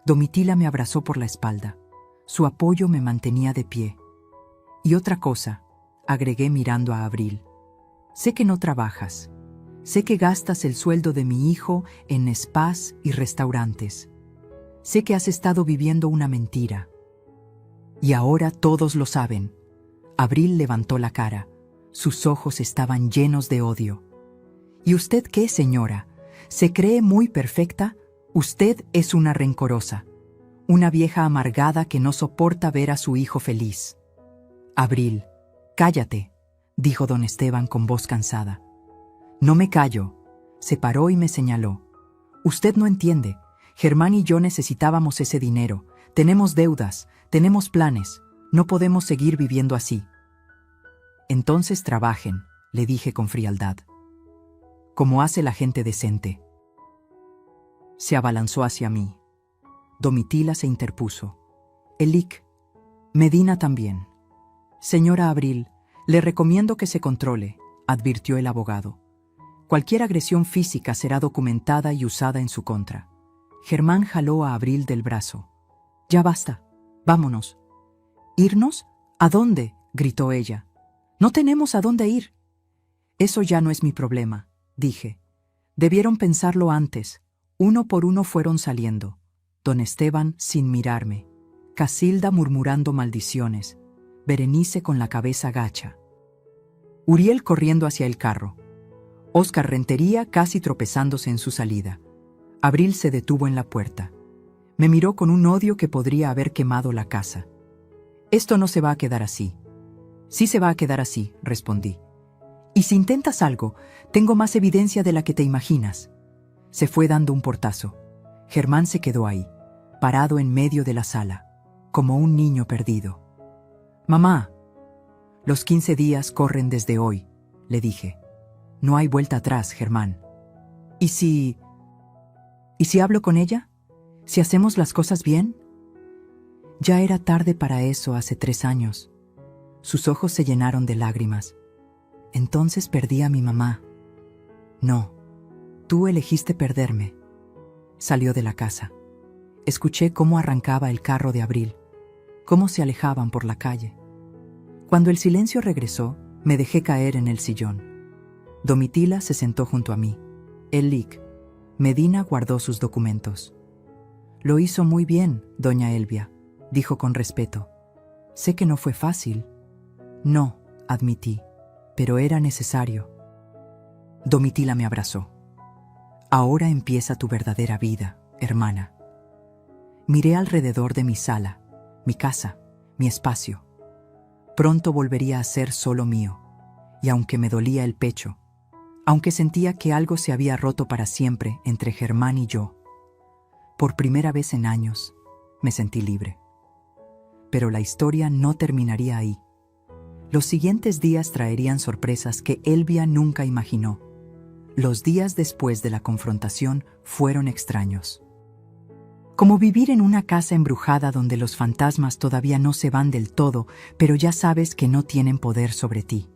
Domitila me abrazó por la espalda. Su apoyo me mantenía de pie. Y otra cosa, agregué mirando a Abril. Sé que no trabajas. Sé que gastas el sueldo de mi hijo en spas y restaurantes. Sé que has estado viviendo una mentira. Y ahora todos lo saben. Abril levantó la cara. Sus ojos estaban llenos de odio. ¿Y usted qué, señora? ¿Se cree muy perfecta? Usted es una rencorosa. una vieja amargada que no soporta ver a su hijo feliz. Abril, cállate, dijo don Esteban con voz cansada. No me callo. Se paró y me señaló. Usted no entiende. Germán y yo necesitábamos ese dinero. Tenemos deudas, tenemos planes. No podemos seguir viviendo así. Entonces trabajen, le dije con frialdad. Como hace la gente decente. Se abalanzó hacia mí. Domitila se interpuso. Elic, Medina también. Señora Abril, le recomiendo que se controle, advirtió el abogado. Cualquier agresión física será documentada y usada en su contra. Germán jaló a Abril del brazo. Ya basta, vámonos. ¿Irnos? ¿A dónde?, gritó ella. No tenemos a dónde ir. Eso ya no es mi problema, dije. Debieron pensarlo antes. Uno por uno fueron saliendo. Don Esteban sin mirarme. Casilda murmurando maldiciones. Berenice con la cabeza gacha. Uriel corriendo hacia el carro. Óscar Rentería casi tropezándose en su salida. Abril se detuvo en la puerta. Me miró con un odio que podría haber quemado la casa. Esto no se va a quedar así. Sí se va a quedar así, respondí. Y si intentas algo, tengo más evidencia de la que te imaginas. Se fue dando un portazo. Germán se quedó ahí, parado en medio de la sala, como un niño perdido. Mamá, los 15 días corren desde hoy, le dije. No hay vuelta atrás, Germán. ¿Y si hablo con ella? ¿Si hacemos las cosas bien? Ya era tarde para eso hace 3 años. Sus ojos se llenaron de lágrimas. Entonces perdí a mi mamá. No, tú elegiste perderme. Salió de la casa. Escuché cómo arrancaba el carro de Abril, cómo se alejaban por la calle. Cuando el silencio regresó, me dejé caer en el sillón. Domitila se sentó junto a mí. Elic, Medina guardó sus documentos. Lo hizo muy bien, doña Elvia, dijo con respeto. Sé que no fue fácil. No, admití, pero era necesario. Domitila me abrazó. Ahora empieza tu verdadera vida, hermana. Miré alrededor de mi sala, mi casa, mi espacio. Pronto volvería a ser solo mío, y aunque me dolía el pecho, aunque sentía que algo se había roto para siempre entre Germán y yo, por primera vez en años, me sentí libre. Pero la historia no terminaría ahí. Los siguientes días traerían sorpresas que Elvia nunca imaginó. Los días después de la confrontación fueron extraños. Como vivir en una casa embrujada donde los fantasmas todavía no se van del todo, pero ya sabes que no tienen poder sobre ti.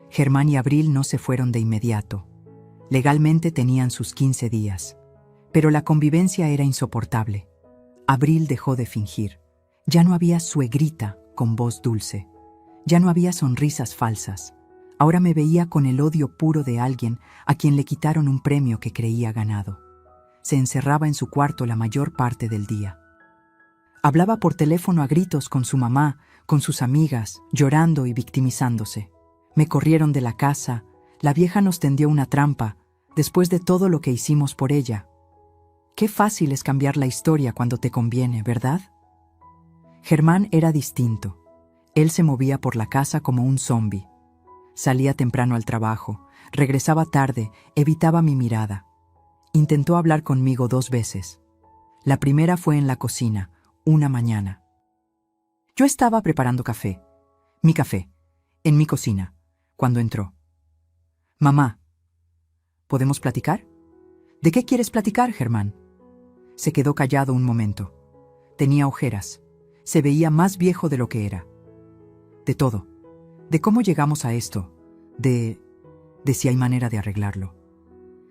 Germán y Abril no se fueron de inmediato. Legalmente tenían sus 15 días. Pero la convivencia era insoportable. Abril dejó de fingir. Ya no había suegrita con voz dulce. Ya no había sonrisas falsas. Ahora me veía con el odio puro de alguien a quien le quitaron un premio que creía ganado. Se encerraba en su cuarto la mayor parte del día. Hablaba por teléfono a gritos con su mamá, con sus amigas, llorando y victimizándose. Me corrieron de la casa, la vieja nos tendió una trampa, después de todo lo que hicimos por ella. Qué fácil es cambiar la historia cuando te conviene, ¿verdad? Germán era distinto. Él se movía por la casa como un zombi. Salía temprano al trabajo, regresaba tarde, evitaba mi mirada. Intentó hablar conmigo 2 veces. La primera fue en la cocina, una mañana. Yo estaba preparando café, mi café, en mi cocina, cuando entró. Mamá, ¿podemos platicar? ¿De qué quieres platicar, Germán? Se quedó callado un momento. Tenía ojeras. Se veía más viejo de lo que era. De todo. De cómo llegamos a esto. De si hay manera de arreglarlo.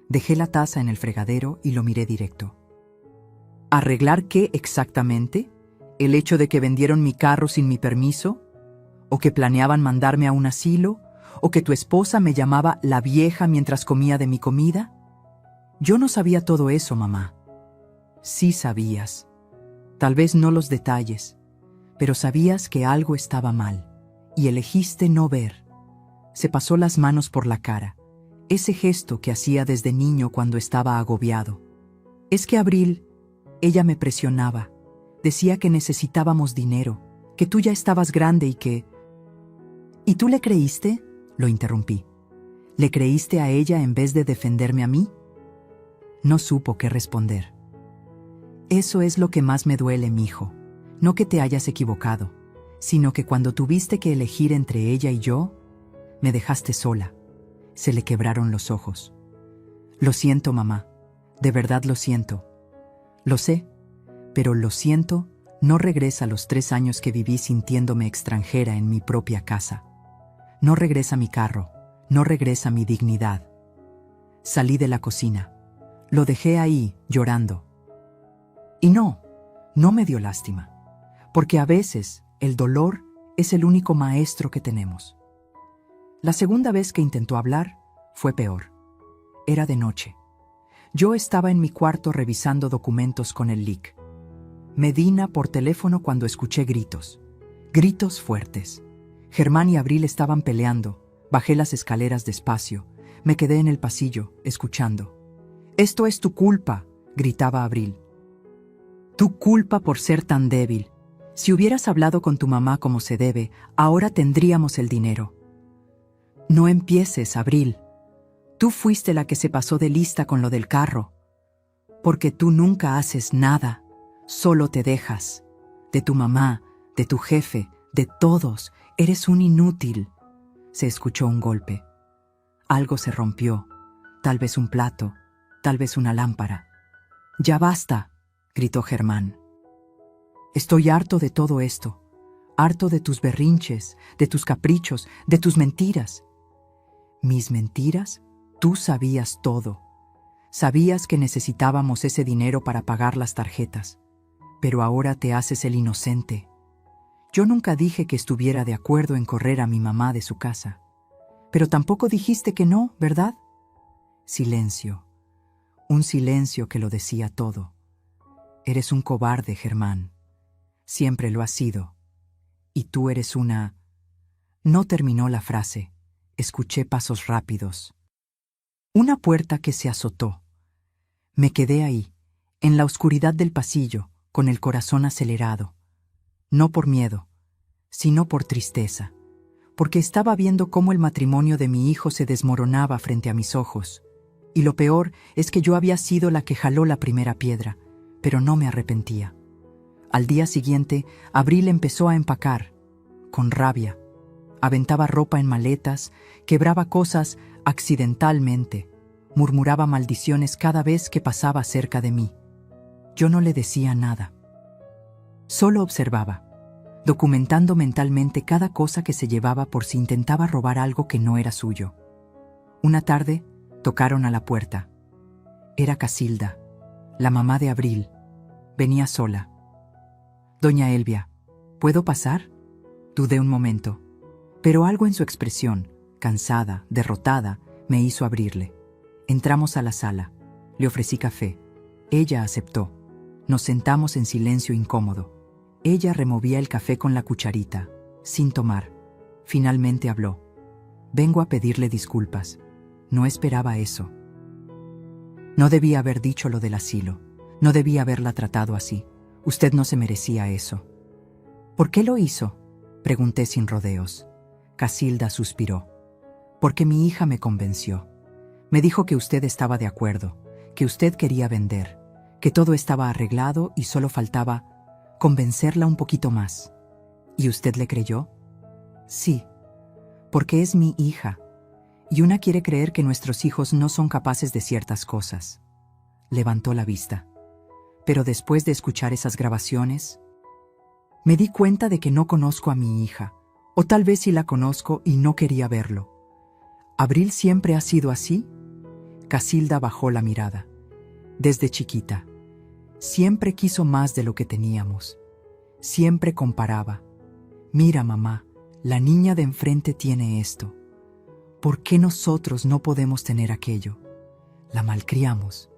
Dejé la taza en el fregadero y lo miré directo. ¿Arreglar qué exactamente? ¿El hecho de que vendieron mi carro sin mi permiso? ¿O que planeaban mandarme a un asilo? ¿O que tu esposa me llamaba la vieja mientras comía de mi comida? Yo no sabía todo eso, mamá. Sí sabías. Tal vez no los detalles, pero sabías que algo estaba mal, y elegiste no ver. Se pasó las manos por la cara, ese gesto que hacía desde niño cuando estaba agobiado. Es que Abril, ella me presionaba, Decía que necesitábamos dinero, que tú ya estabas grande y que... ¿Y tú le creíste? Lo interrumpí. ¿Le creíste a ella en vez de defenderme a mí? No supo qué responder. Eso es lo que más me duele, mijo. No que te hayas equivocado, sino que cuando tuviste que elegir entre ella y yo, me dejaste sola. Se le quebraron los ojos. Lo siento, mamá. De verdad lo siento. Lo sé, pero lo siento no regresa los 3 años que viví sintiéndome extranjera en mi propia casa. No regresa mi carro, no regresa mi dignidad. Salí de la cocina. Lo dejé ahí, llorando. Y no me dio lástima, porque a veces el dolor es el único maestro que tenemos. La segunda vez que intentó hablar fue peor. Era de noche. Yo estaba en mi cuarto revisando documentos con el LIC. Medina por teléfono cuando escuché gritos. Gritos fuertes. Germán y Abril estaban peleando. Bajé las escaleras despacio. Me quedé en el pasillo, escuchando. «Esto es tu culpa», gritaba Abril. «Tu culpa por ser tan débil. Si hubieras hablado con tu mamá como se debe, ahora tendríamos el dinero». «No empieces, Abril. Tú fuiste la que se pasó de lista con lo del carro. Porque tú nunca haces nada, solo te dejas. De tu mamá, de tu jefe, de todos, eres un inútil». Se escuchó un golpe. Algo se rompió, tal vez un plato, tal vez una lámpara. «Ya basta», gritó Germán. «Estoy harto de todo esto, harto de tus berrinches, de tus caprichos, de tus mentiras». «¿Mis mentiras? Tú sabías todo. Sabías que necesitábamos ese dinero para pagar las tarjetas, pero ahora te haces el inocente. Yo nunca dije que estuviera de acuerdo en correr a mi mamá de su casa. Pero tampoco dijiste que no, ¿verdad?» Silencio. Un silencio que lo decía todo. «Eres un cobarde, Germán. Siempre lo has sido. Y tú eres una...» No terminó la frase. Escuché pasos rápidos. Una puerta que se azotó. Me quedé ahí, en la oscuridad del pasillo, con el corazón acelerado. No por miedo, sino por tristeza, porque estaba viendo cómo el matrimonio de mi hijo se desmoronaba frente a mis ojos. Y lo peor es que yo había sido la que jaló la primera piedra, pero no me arrepentía. Al día siguiente, Abril empezó a empacar, con rabia. Aventaba ropa en maletas, quebraba cosas accidentalmente, murmuraba maldiciones cada vez que pasaba cerca de mí. Yo no le decía nada. Solo observaba, documentando mentalmente cada cosa que se llevaba por si intentaba robar algo que no era suyo. Una tarde, tocaron a la puerta. Era Casilda, la mamá de Abril. Venía sola. «Doña Elvia, ¿puedo pasar?» Dudé un momento, pero algo en su expresión, cansada, derrotada, me hizo abrirle. Entramos a la sala. Le ofrecí café. Ella aceptó. Nos sentamos en silencio incómodo. Ella removía el café con la cucharita, sin tomar. Finalmente habló. «Vengo a pedirle disculpas. No esperaba eso. No debía haber dicho lo del asilo. No debía haberla tratado así. Usted no se merecía eso». «¿Por qué lo hizo?», pregunté sin rodeos. Casilda suspiró. «Porque mi hija me convenció. Me dijo que usted estaba de acuerdo, que usted quería vender, que todo estaba arreglado y solo faltaba convencerla un poquito más». «¿Y usted le creyó?». «Sí, porque es mi hija, y una quiere creer que nuestros hijos no son capaces de ciertas cosas». Levantó la vista. Pero después de escuchar esas grabaciones, me di cuenta de que no conozco a mi hija, o tal vez sí la conozco y no quería verlo. ¿Abril siempre ha sido así? Casilda bajó la mirada. Desde chiquita. Siempre quiso más de lo que teníamos. Siempre comparaba. «Mira, mamá, la niña de enfrente tiene esto. ¿Por qué nosotros no podemos tener aquello?». La malcriamos.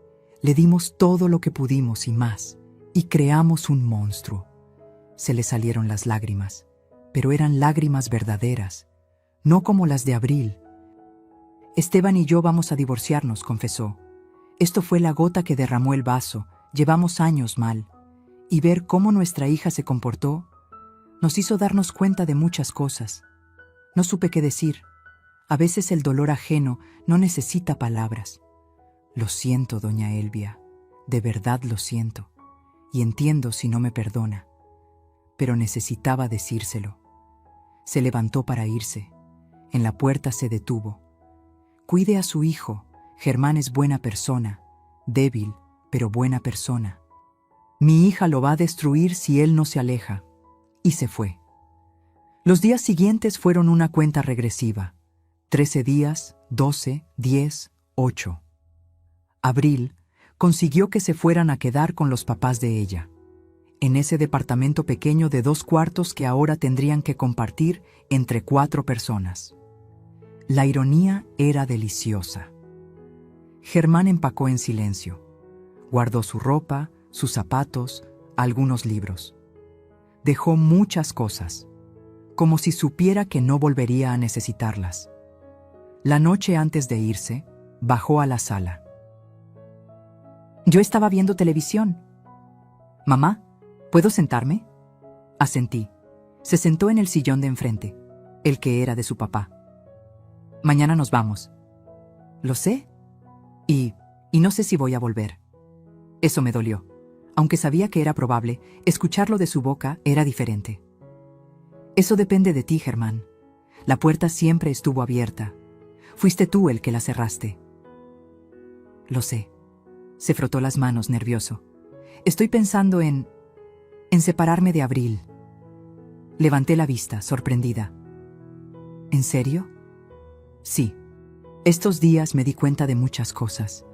Le dimos todo lo que pudimos y más, y creamos un monstruo. Se le salieron las lágrimas, pero eran lágrimas verdaderas, no como las de Abril. «Esteban y yo vamos a divorciarnos», confesó. «Esto fue la gota que derramó el vaso, llevamos años mal. y ver cómo nuestra hija se comportó, nos hizo darnos cuenta de muchas cosas. No supe qué decir. A veces el dolor ajeno no necesita palabras. Lo siento, doña Elvia, de verdad lo siento, y entiendo si no me perdona. Pero necesitaba decírselo. Se levantó para irse. En la puerta se detuvo. Cuide a su hijo. Germán es buena persona, débil, pero buena persona. Mi hija lo va a destruir si él no se aleja. Y se fue. Los días siguientes fueron una cuenta regresiva. 13 días, 12, 10, 8. Abril consiguió que se fueran a quedar con los papás de ella, en ese departamento pequeño de 2 cuartos que ahora tendrían que compartir entre 4 personas. La ironía era deliciosa. Germán empacó en silencio. Guardó su ropa, sus zapatos, algunos libros. Dejó muchas cosas, como si supiera que no volvería a necesitarlas. La noche antes de irse, bajó a la sala. Yo estaba viendo televisión. Mamá, ¿puedo sentarme? Asentí. Se sentó en el sillón de enfrente, el que era de su papá. Mañana nos vamos. Lo sé. Y no sé si voy a volver. Eso me dolió. Aunque sabía que era probable, escucharlo de su boca era diferente. Eso depende de ti, Germán. La puerta siempre estuvo abierta. Fuiste tú el que la cerraste. Lo sé. Se frotó las manos nervioso. Estoy pensando en separarme de Abril. Levanté la vista, sorprendida. ¿En serio? Sí. Estos días me di cuenta de muchas cosas.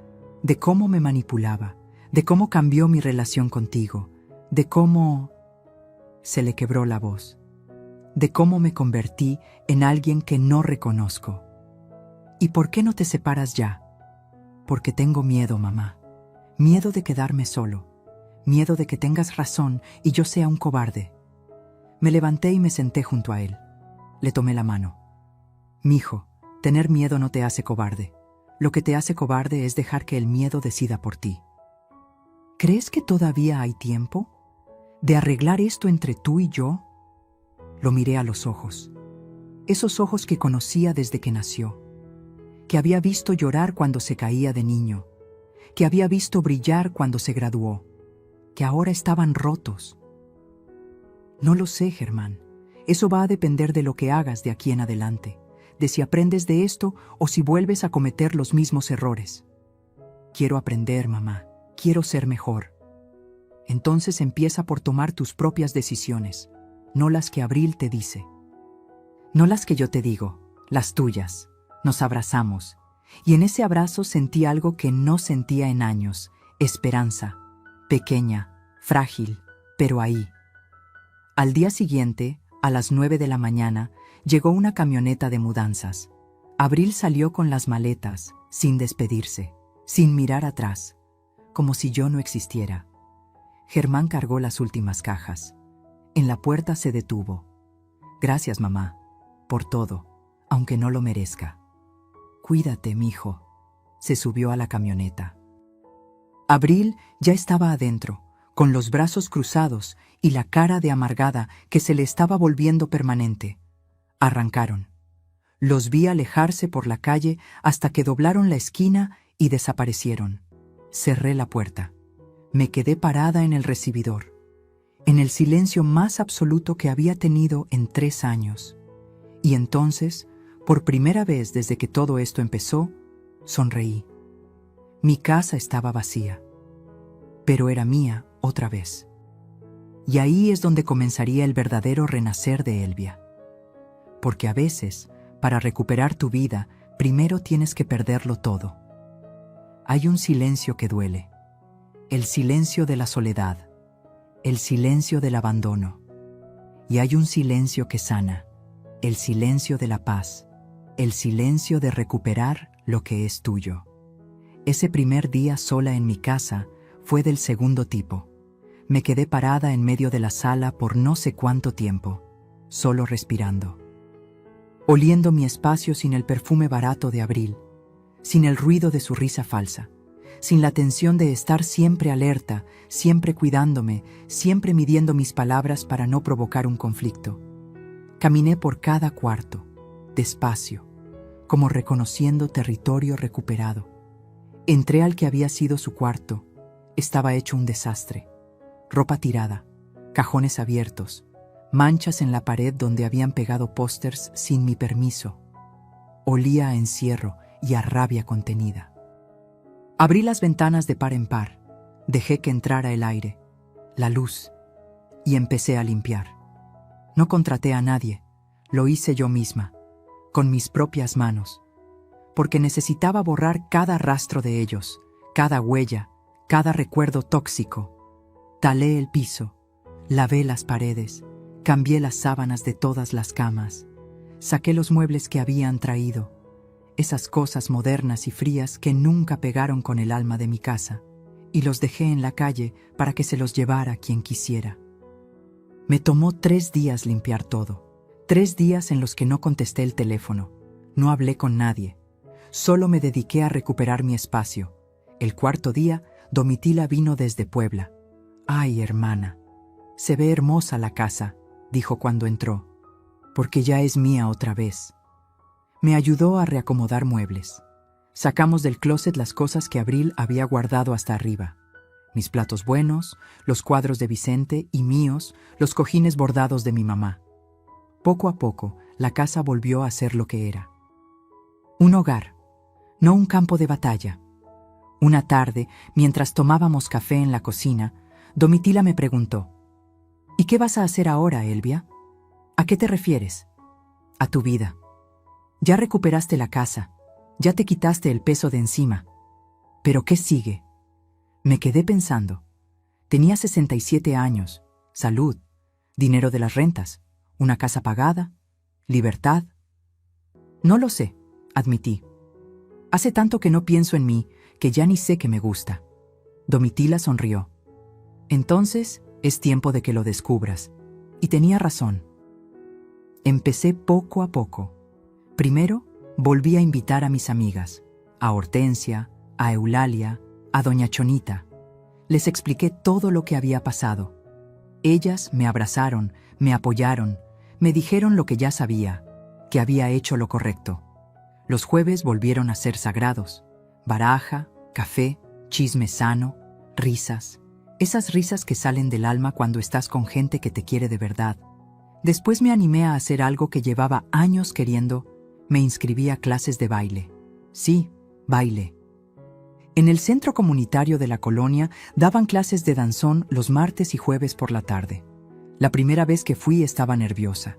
De cómo me manipulaba, de cómo cambió mi relación contigo, de cómo... Se le quebró la voz. De cómo me convertí en alguien que no reconozco. ¿Y por qué no te separas ya? Porque tengo miedo, mamá. Miedo de quedarme solo. Miedo de que tengas razón y yo sea un cobarde. Me levanté y me senté junto a él. Le tomé la mano. Mijo, tener miedo no te hace cobarde. Lo que te hace cobarde es dejar que el miedo decida por ti. ¿Crees que todavía hay tiempo de arreglar esto entre tú y yo? Lo miré a los ojos. Esos ojos que conocía desde que nació. Que había visto llorar cuando se caía de niño. Que había visto brillar cuando se graduó. Que ahora estaban rotos. No lo sé, Germán. Eso va a depender de lo que hagas de aquí en adelante, de si aprendes de esto o si vuelves a cometer los mismos errores. Quiero aprender, mamá. Quiero ser mejor. Entonces empieza por tomar tus propias decisiones, no las que Abril te dice. No las que yo te digo, las tuyas. Nos abrazamos, y en ese abrazo sentí algo que no sentía en años, esperanza, pequeña, frágil, pero ahí. Al día siguiente, a las 9 de la mañana, llegó una camioneta de mudanzas. Abril salió con las maletas, sin despedirse, sin mirar atrás, como si yo no existiera. Germán cargó las últimas cajas. En la puerta se detuvo. Gracias, mamá, por todo, aunque no lo merezca. Cuídate, mijo. Se subió a la camioneta. Abril ya estaba adentro, con los brazos cruzados y la cara de amargada que se le estaba volviendo permanente. Arrancaron. Los vi alejarse por la calle hasta que doblaron la esquina y desaparecieron. Cerré la puerta. Me quedé parada en el recibidor, en el silencio más absoluto que había tenido en 3 años. Y entonces, por primera vez desde que todo esto empezó, sonreí. Mi casa estaba vacía, pero era mía otra vez. Y ahí es donde comenzaría el verdadero renacer de Elvia. Porque a veces, para recuperar tu vida, primero tienes que perderlo todo. Hay un silencio que duele. El silencio de la soledad. El silencio del abandono. Y hay un silencio que sana. El silencio de la paz. El silencio de recuperar lo que es tuyo. Ese primer día sola en mi casa fue del segundo tipo. Me quedé parada en medio de la sala por no sé cuánto tiempo, solo respirando. Oliendo mi espacio sin el perfume barato de Abril, sin el ruido de su risa falsa, sin la tensión de estar siempre alerta, siempre cuidándome, siempre midiendo mis palabras para no provocar un conflicto. Caminé por cada cuarto, despacio, como reconociendo territorio recuperado. Entré al que había sido su cuarto. Estaba hecho un desastre. Ropa tirada, cajones abiertos, manchas en la pared donde habían pegado pósters sin mi permiso. Olía a encierro y a rabia contenida. Abrí las ventanas de par en par, dejé que entrara el aire, la luz, y empecé a limpiar. No contraté a nadie, lo hice yo misma, con mis propias manos, porque necesitaba borrar cada rastro de ellos, cada huella, cada recuerdo tóxico. Talé el piso, lavé las paredes, cambié las sábanas de todas las camas, saqué los muebles que habían traído, esas cosas modernas y frías que nunca pegaron con el alma de mi casa, y los dejé en la calle para que se los llevara quien quisiera. Me tomó 3 días limpiar todo, 3 días en los que no contesté el teléfono, no hablé con nadie, solo me dediqué a recuperar mi espacio. El 4.º día, Domitila vino desde Puebla. «Ay, hermana, se ve hermosa la casa», dijo cuando entró, «porque ya es mía otra vez». Me ayudó a reacomodar muebles. Sacamos del closet las cosas que Abril había guardado hasta arriba. Mis platos buenos, los cuadros de Vicente y míos, los cojines bordados de mi mamá. Poco a poco, la casa volvió a ser lo que era. Un hogar, no un campo de batalla. Una tarde, mientras tomábamos café en la cocina, Domitila me preguntó: «¿Y qué vas a hacer ahora, Elvia? ¿A qué te refieres?» «A tu vida. Ya recuperaste la casa, ya te quitaste el peso de encima. ¿Pero qué sigue?». Me quedé pensando. Tenía 67 años, salud, dinero de las rentas, una casa pagada, libertad. «No lo sé», admití. «Hace tanto que no pienso en mí que ya ni sé qué me gusta». Domitila sonrió. «Entonces es tiempo de que lo descubras». Y tenía razón. Empecé poco a poco. Primero, volví a invitar a mis amigas, a Hortensia, a Eulalia, a doña Chonita. Les expliqué todo lo que había pasado. Ellas me abrazaron, me apoyaron, me dijeron lo que ya sabía, que había hecho lo correcto. Los jueves volvieron a ser sagrados. Baraja, café, chisme sano, risas. Esas risas que salen del alma cuando estás con gente que te quiere de verdad. Después me animé a hacer algo que llevaba años queriendo. Me inscribí a clases de baile. Sí, baile. En el centro comunitario de la colonia daban clases de danzón los martes y jueves por la tarde. La primera vez que fui estaba nerviosa.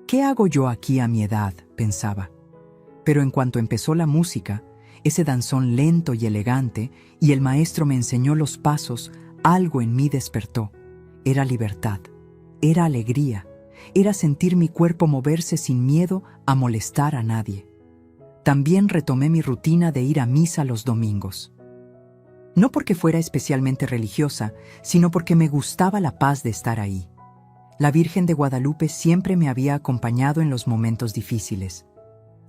«¿Qué hago yo aquí a mi edad?», pensaba. Pero en cuanto empezó la música, ese danzón lento y elegante, y el maestro me enseñó los pasos, algo en mí despertó. Era libertad, era alegría, era sentir mi cuerpo moverse sin miedo a molestar a nadie. También retomé mi rutina de ir a misa los domingos. No porque fuera especialmente religiosa, sino porque me gustaba la paz de estar ahí. La Virgen de Guadalupe siempre me había acompañado en los momentos difíciles.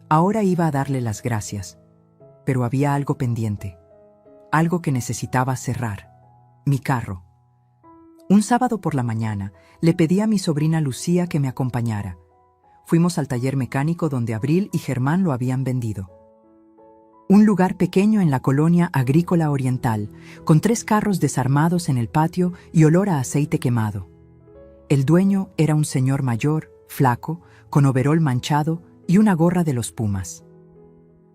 Ahora iba a darle las gracias, pero había algo pendiente, algo que necesitaba cerrar: mi carro. Un sábado por la mañana le pedí a mi sobrina Lucía que me acompañara. Fuimos al taller mecánico donde Abril y Germán lo habían vendido. Un lugar pequeño en la colonia agrícola oriental, con 3 carros desarmados en el patio y olor a aceite quemado. El dueño era un señor mayor, flaco, con overol manchado y una gorra de los Pumas.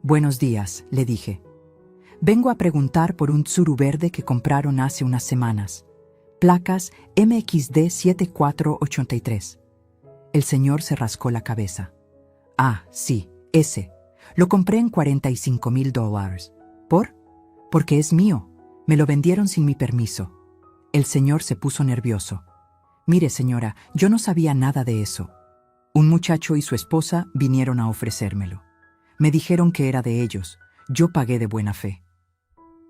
«Buenos días», le dije. «Vengo a preguntar por un Tsuru verde que compraron hace unas semanas. Placas MXD 7483. El señor se rascó la cabeza. «Ah, sí, ese. Lo compré en $45,000. ¿Por? Porque es mío. Me lo vendieron sin mi permiso». El señor se puso nervioso. «Mire, señora, yo no sabía nada de eso. Un muchacho y su esposa vinieron a ofrecérmelo. Me dijeron que era de ellos. Yo pagué de buena fe».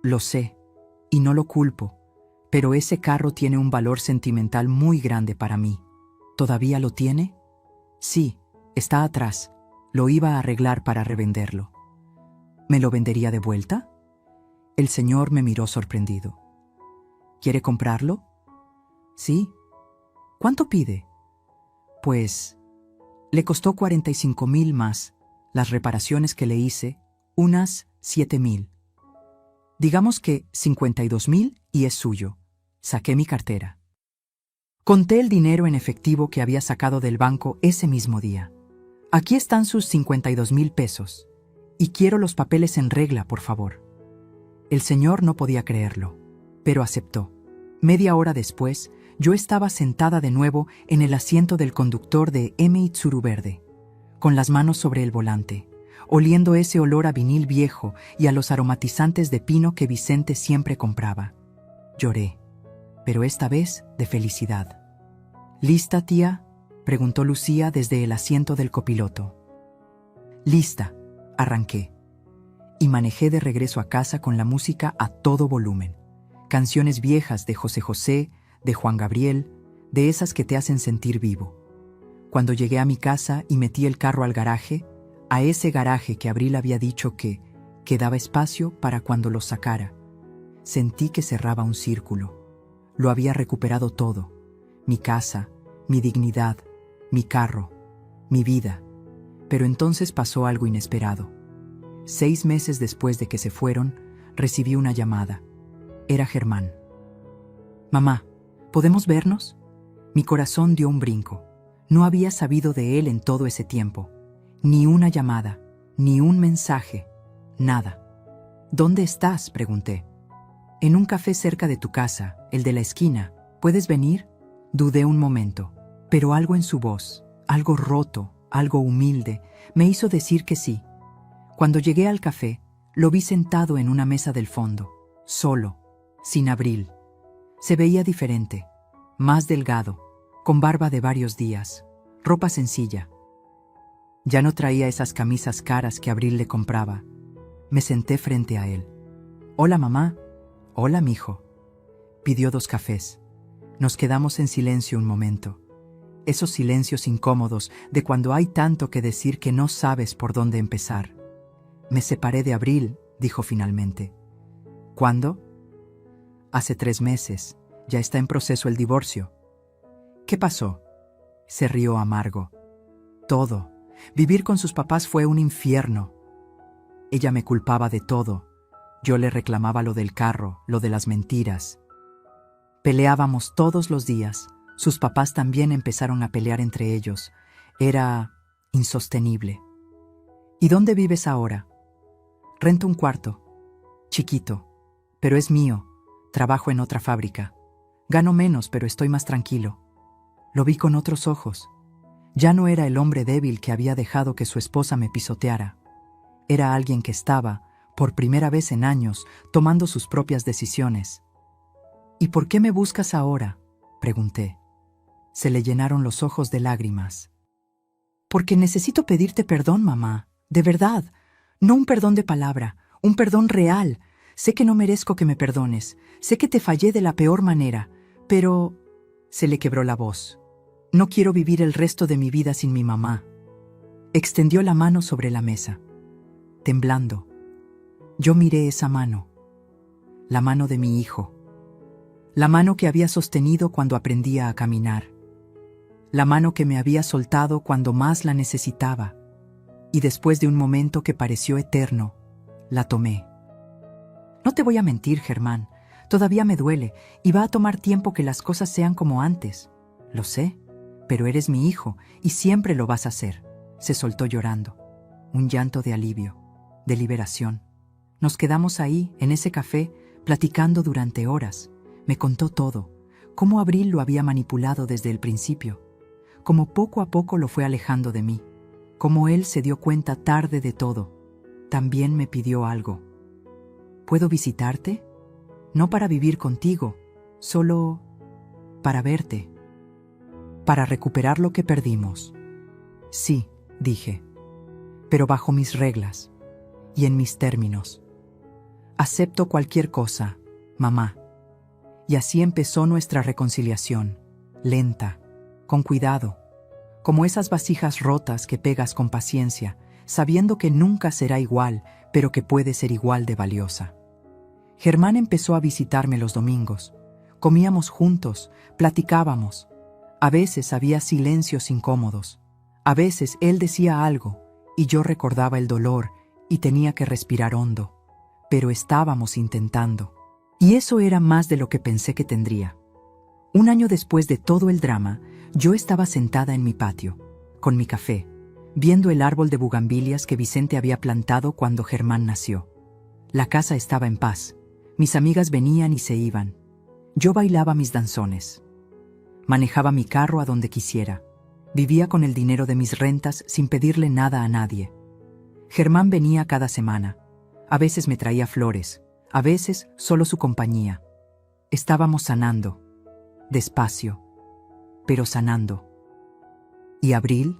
«Lo sé, y no lo culpo, pero ese carro tiene un valor sentimental muy grande para mí». «¿Todavía lo tiene?» «Sí, está atrás. Lo iba a arreglar para revenderlo». «¿Me lo vendería de vuelta?» El señor me miró sorprendido. ¿Quiere comprarlo? Sí. ¿Cuánto pide? Pues, le costó 45,000 más las reparaciones que le hice, unas 7,000. Digamos que 52,000 y es suyo. Saqué mi cartera. Conté el dinero en efectivo que había sacado del banco ese mismo día. Aquí están sus 52,000 pesos. Y quiero los papeles en regla, por favor. El señor no podía creerlo, pero aceptó. Media hora después, yo estaba sentada de nuevo en el asiento del conductor de M. Itsuru Verde, con las manos sobre el volante, oliendo ese olor a vinil viejo y a los aromatizantes de pino que Vicente siempre compraba. Lloré, pero esta vez de felicidad. ¿Lista, tía?, preguntó Lucía desde el asiento del copiloto. Lista, arranqué. Y manejé de regreso a casa con la música a todo volumen. Canciones viejas de José José, de Juan Gabriel, de esas que te hacen sentir vivo. Cuando llegué a mi casa y metí el carro al garaje, a ese garaje que Abril había dicho que quedaba espacio para cuando lo sacara, sentí que cerraba un círculo. Lo había recuperado todo: mi casa, mi dignidad, mi carro, mi vida. Pero entonces pasó algo inesperado. 6 meses después de que se fueron, recibí una llamada. Era Germán. Mamá, ¿podemos vernos? Mi corazón dio un brinco. No había sabido de él en todo ese tiempo. Ni una llamada, ni un mensaje, nada. ¿Dónde estás?, pregunté. En un café cerca de tu casa, el de la esquina. ¿Puedes venir? Dudé un momento, pero algo en su voz, algo roto, algo humilde, me hizo decir que sí. Cuando llegué al café, lo vi sentado en una mesa del fondo, solo, sin Abril. Se veía diferente, más delgado, con barba de varios días, ropa sencilla. Ya no traía esas camisas caras que Abril le compraba. Me senté frente a él. «Hola, mamá». «Hola, mijo». Pidió 2 cafés. Nos quedamos en silencio un momento. Esos silencios incómodos de cuando hay tanto que decir que no sabes por dónde empezar. «Me separé de Abril», dijo finalmente. «¿Cuándo?» «Hace 3 meses. Ya está en proceso el divorcio». «¿Qué pasó?» Se rió amargo. «Todo. Vivir con sus papás fue un infierno. Ella me culpaba de todo. Yo le reclamaba lo del carro, lo de las mentiras. Peleábamos todos los días. Sus papás también empezaron a pelear entre ellos. Era insostenible». «¿Y dónde vives ahora?» «Rento un cuarto. Chiquito. Pero es mío. Trabajo en otra fábrica. Gano menos, pero estoy más tranquilo». Lo vi con otros ojos. Ya no era el hombre débil que había dejado que su esposa me pisoteara. Era alguien que estaba, por primera vez en años, tomando sus propias decisiones. «¿Y por qué me buscas ahora?», pregunté. Se le llenaron los ojos de lágrimas. «Porque necesito pedirte perdón, mamá. De verdad. No un perdón de palabra, un perdón real. Sé que no merezco que me perdones. Sé que te fallé de la peor manera. Pero…» Se le quebró la voz. «No quiero vivir el resto de mi vida sin mi mamá». Extendió la mano sobre la mesa, temblando. Yo miré esa mano. La mano de mi hijo. La mano que había sostenido cuando aprendía a caminar. La mano que me había soltado cuando más la necesitaba. Y después de un momento que pareció eterno, la tomé. «No te voy a mentir, Germán. Todavía me duele y va a tomar tiempo que las cosas sean como antes. Lo sé, pero eres mi hijo y siempre lo vas a hacer». Se soltó llorando. Un llanto de alivio, de liberación. Nos quedamos ahí, en ese café, platicando durante horas. Me contó todo, cómo Abril lo había manipulado desde el principio, cómo poco a poco lo fue alejando de mí, cómo él se dio cuenta tarde de todo. También me pidió algo. «¿Puedo visitarte? No para vivir contigo, solo para verte, para recuperar lo que perdimos». «Sí», dije, «pero bajo mis reglas y en mis términos. Acepto cualquier cosa, mamá». Y así empezó nuestra reconciliación, lenta, con cuidado, como esas vasijas rotas que pegas con paciencia, sabiendo que nunca será igual, pero que puede ser igual de valiosa. Germán empezó a visitarme los domingos. Comíamos juntos, platicábamos. A veces había silencios incómodos. A veces él decía algo y yo recordaba el dolor y tenía que respirar hondo. Pero estábamos intentando. Y eso era más de lo que pensé que tendría. Un año después de todo el drama, yo estaba sentada en mi patio, con mi café, viendo el árbol de bugambilias que Vicente había plantado cuando Germán nació. La casa estaba en paz. Mis amigas venían y se iban. Yo bailaba mis danzones. Manejaba mi carro a donde quisiera. Vivía con el dinero de mis rentas sin pedirle nada a nadie. Germán venía cada semana. A veces me traía flores, a veces solo su compañía. Estábamos sanando, despacio, pero sanando. ¿Y Abril?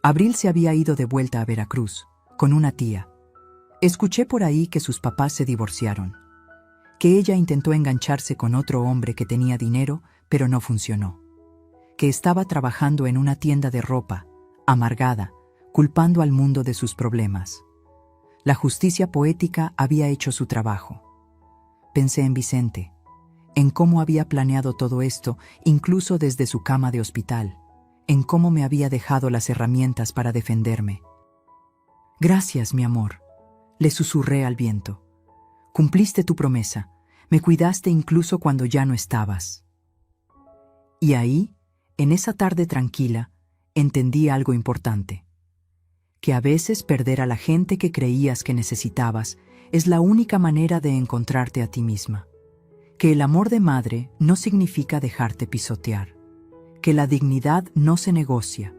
Abril se había ido de vuelta a Veracruz, con una tía. Escuché por ahí que sus papás se divorciaron, que ella intentó engancharse con otro hombre que tenía dinero, pero no funcionó, que estaba trabajando en una tienda de ropa, amargada, culpando al mundo de sus problemas. La justicia poética había hecho su trabajo. Pensé en Vicente, en cómo había planeado todo esto, incluso desde su cama de hospital, en cómo me había dejado las herramientas para defenderme. «Gracias, mi amor», le susurré al viento. «Cumpliste tu promesa, me cuidaste incluso cuando ya no estabas». Y ahí, en esa tarde tranquila, entendí algo importante. Que a veces perder a la gente que creías que necesitabas es la única manera de encontrarte a ti misma. Que el amor de madre no significa dejarte pisotear. Que la dignidad no se negocia,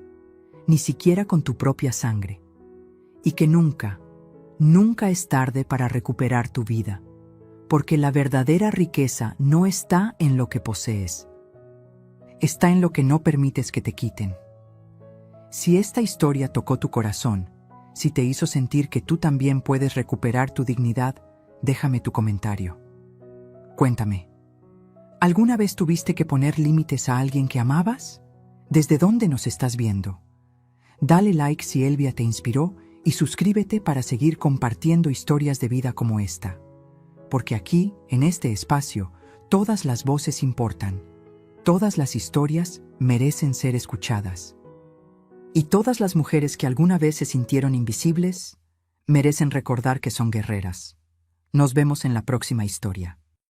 ni siquiera con tu propia sangre. Y que nunca, nunca es tarde para recuperar tu vida, porque la verdadera riqueza no está en lo que posees, está en lo que no permites que te quiten. Si esta historia tocó tu corazón, si te hizo sentir que tú también puedes recuperar tu dignidad, déjame tu comentario. Cuéntame, ¿alguna vez tuviste que poner límites a alguien que amabas? ¿Desde dónde nos estás viendo? Dale like si Elvia te inspiró y suscríbete para seguir compartiendo historias de vida como esta. Porque aquí, en este espacio, todas las voces importan, todas las historias merecen ser escuchadas. Y todas las mujeres que alguna vez se sintieron invisibles merecen recordar que son guerreras. Nos vemos en la próxima historia.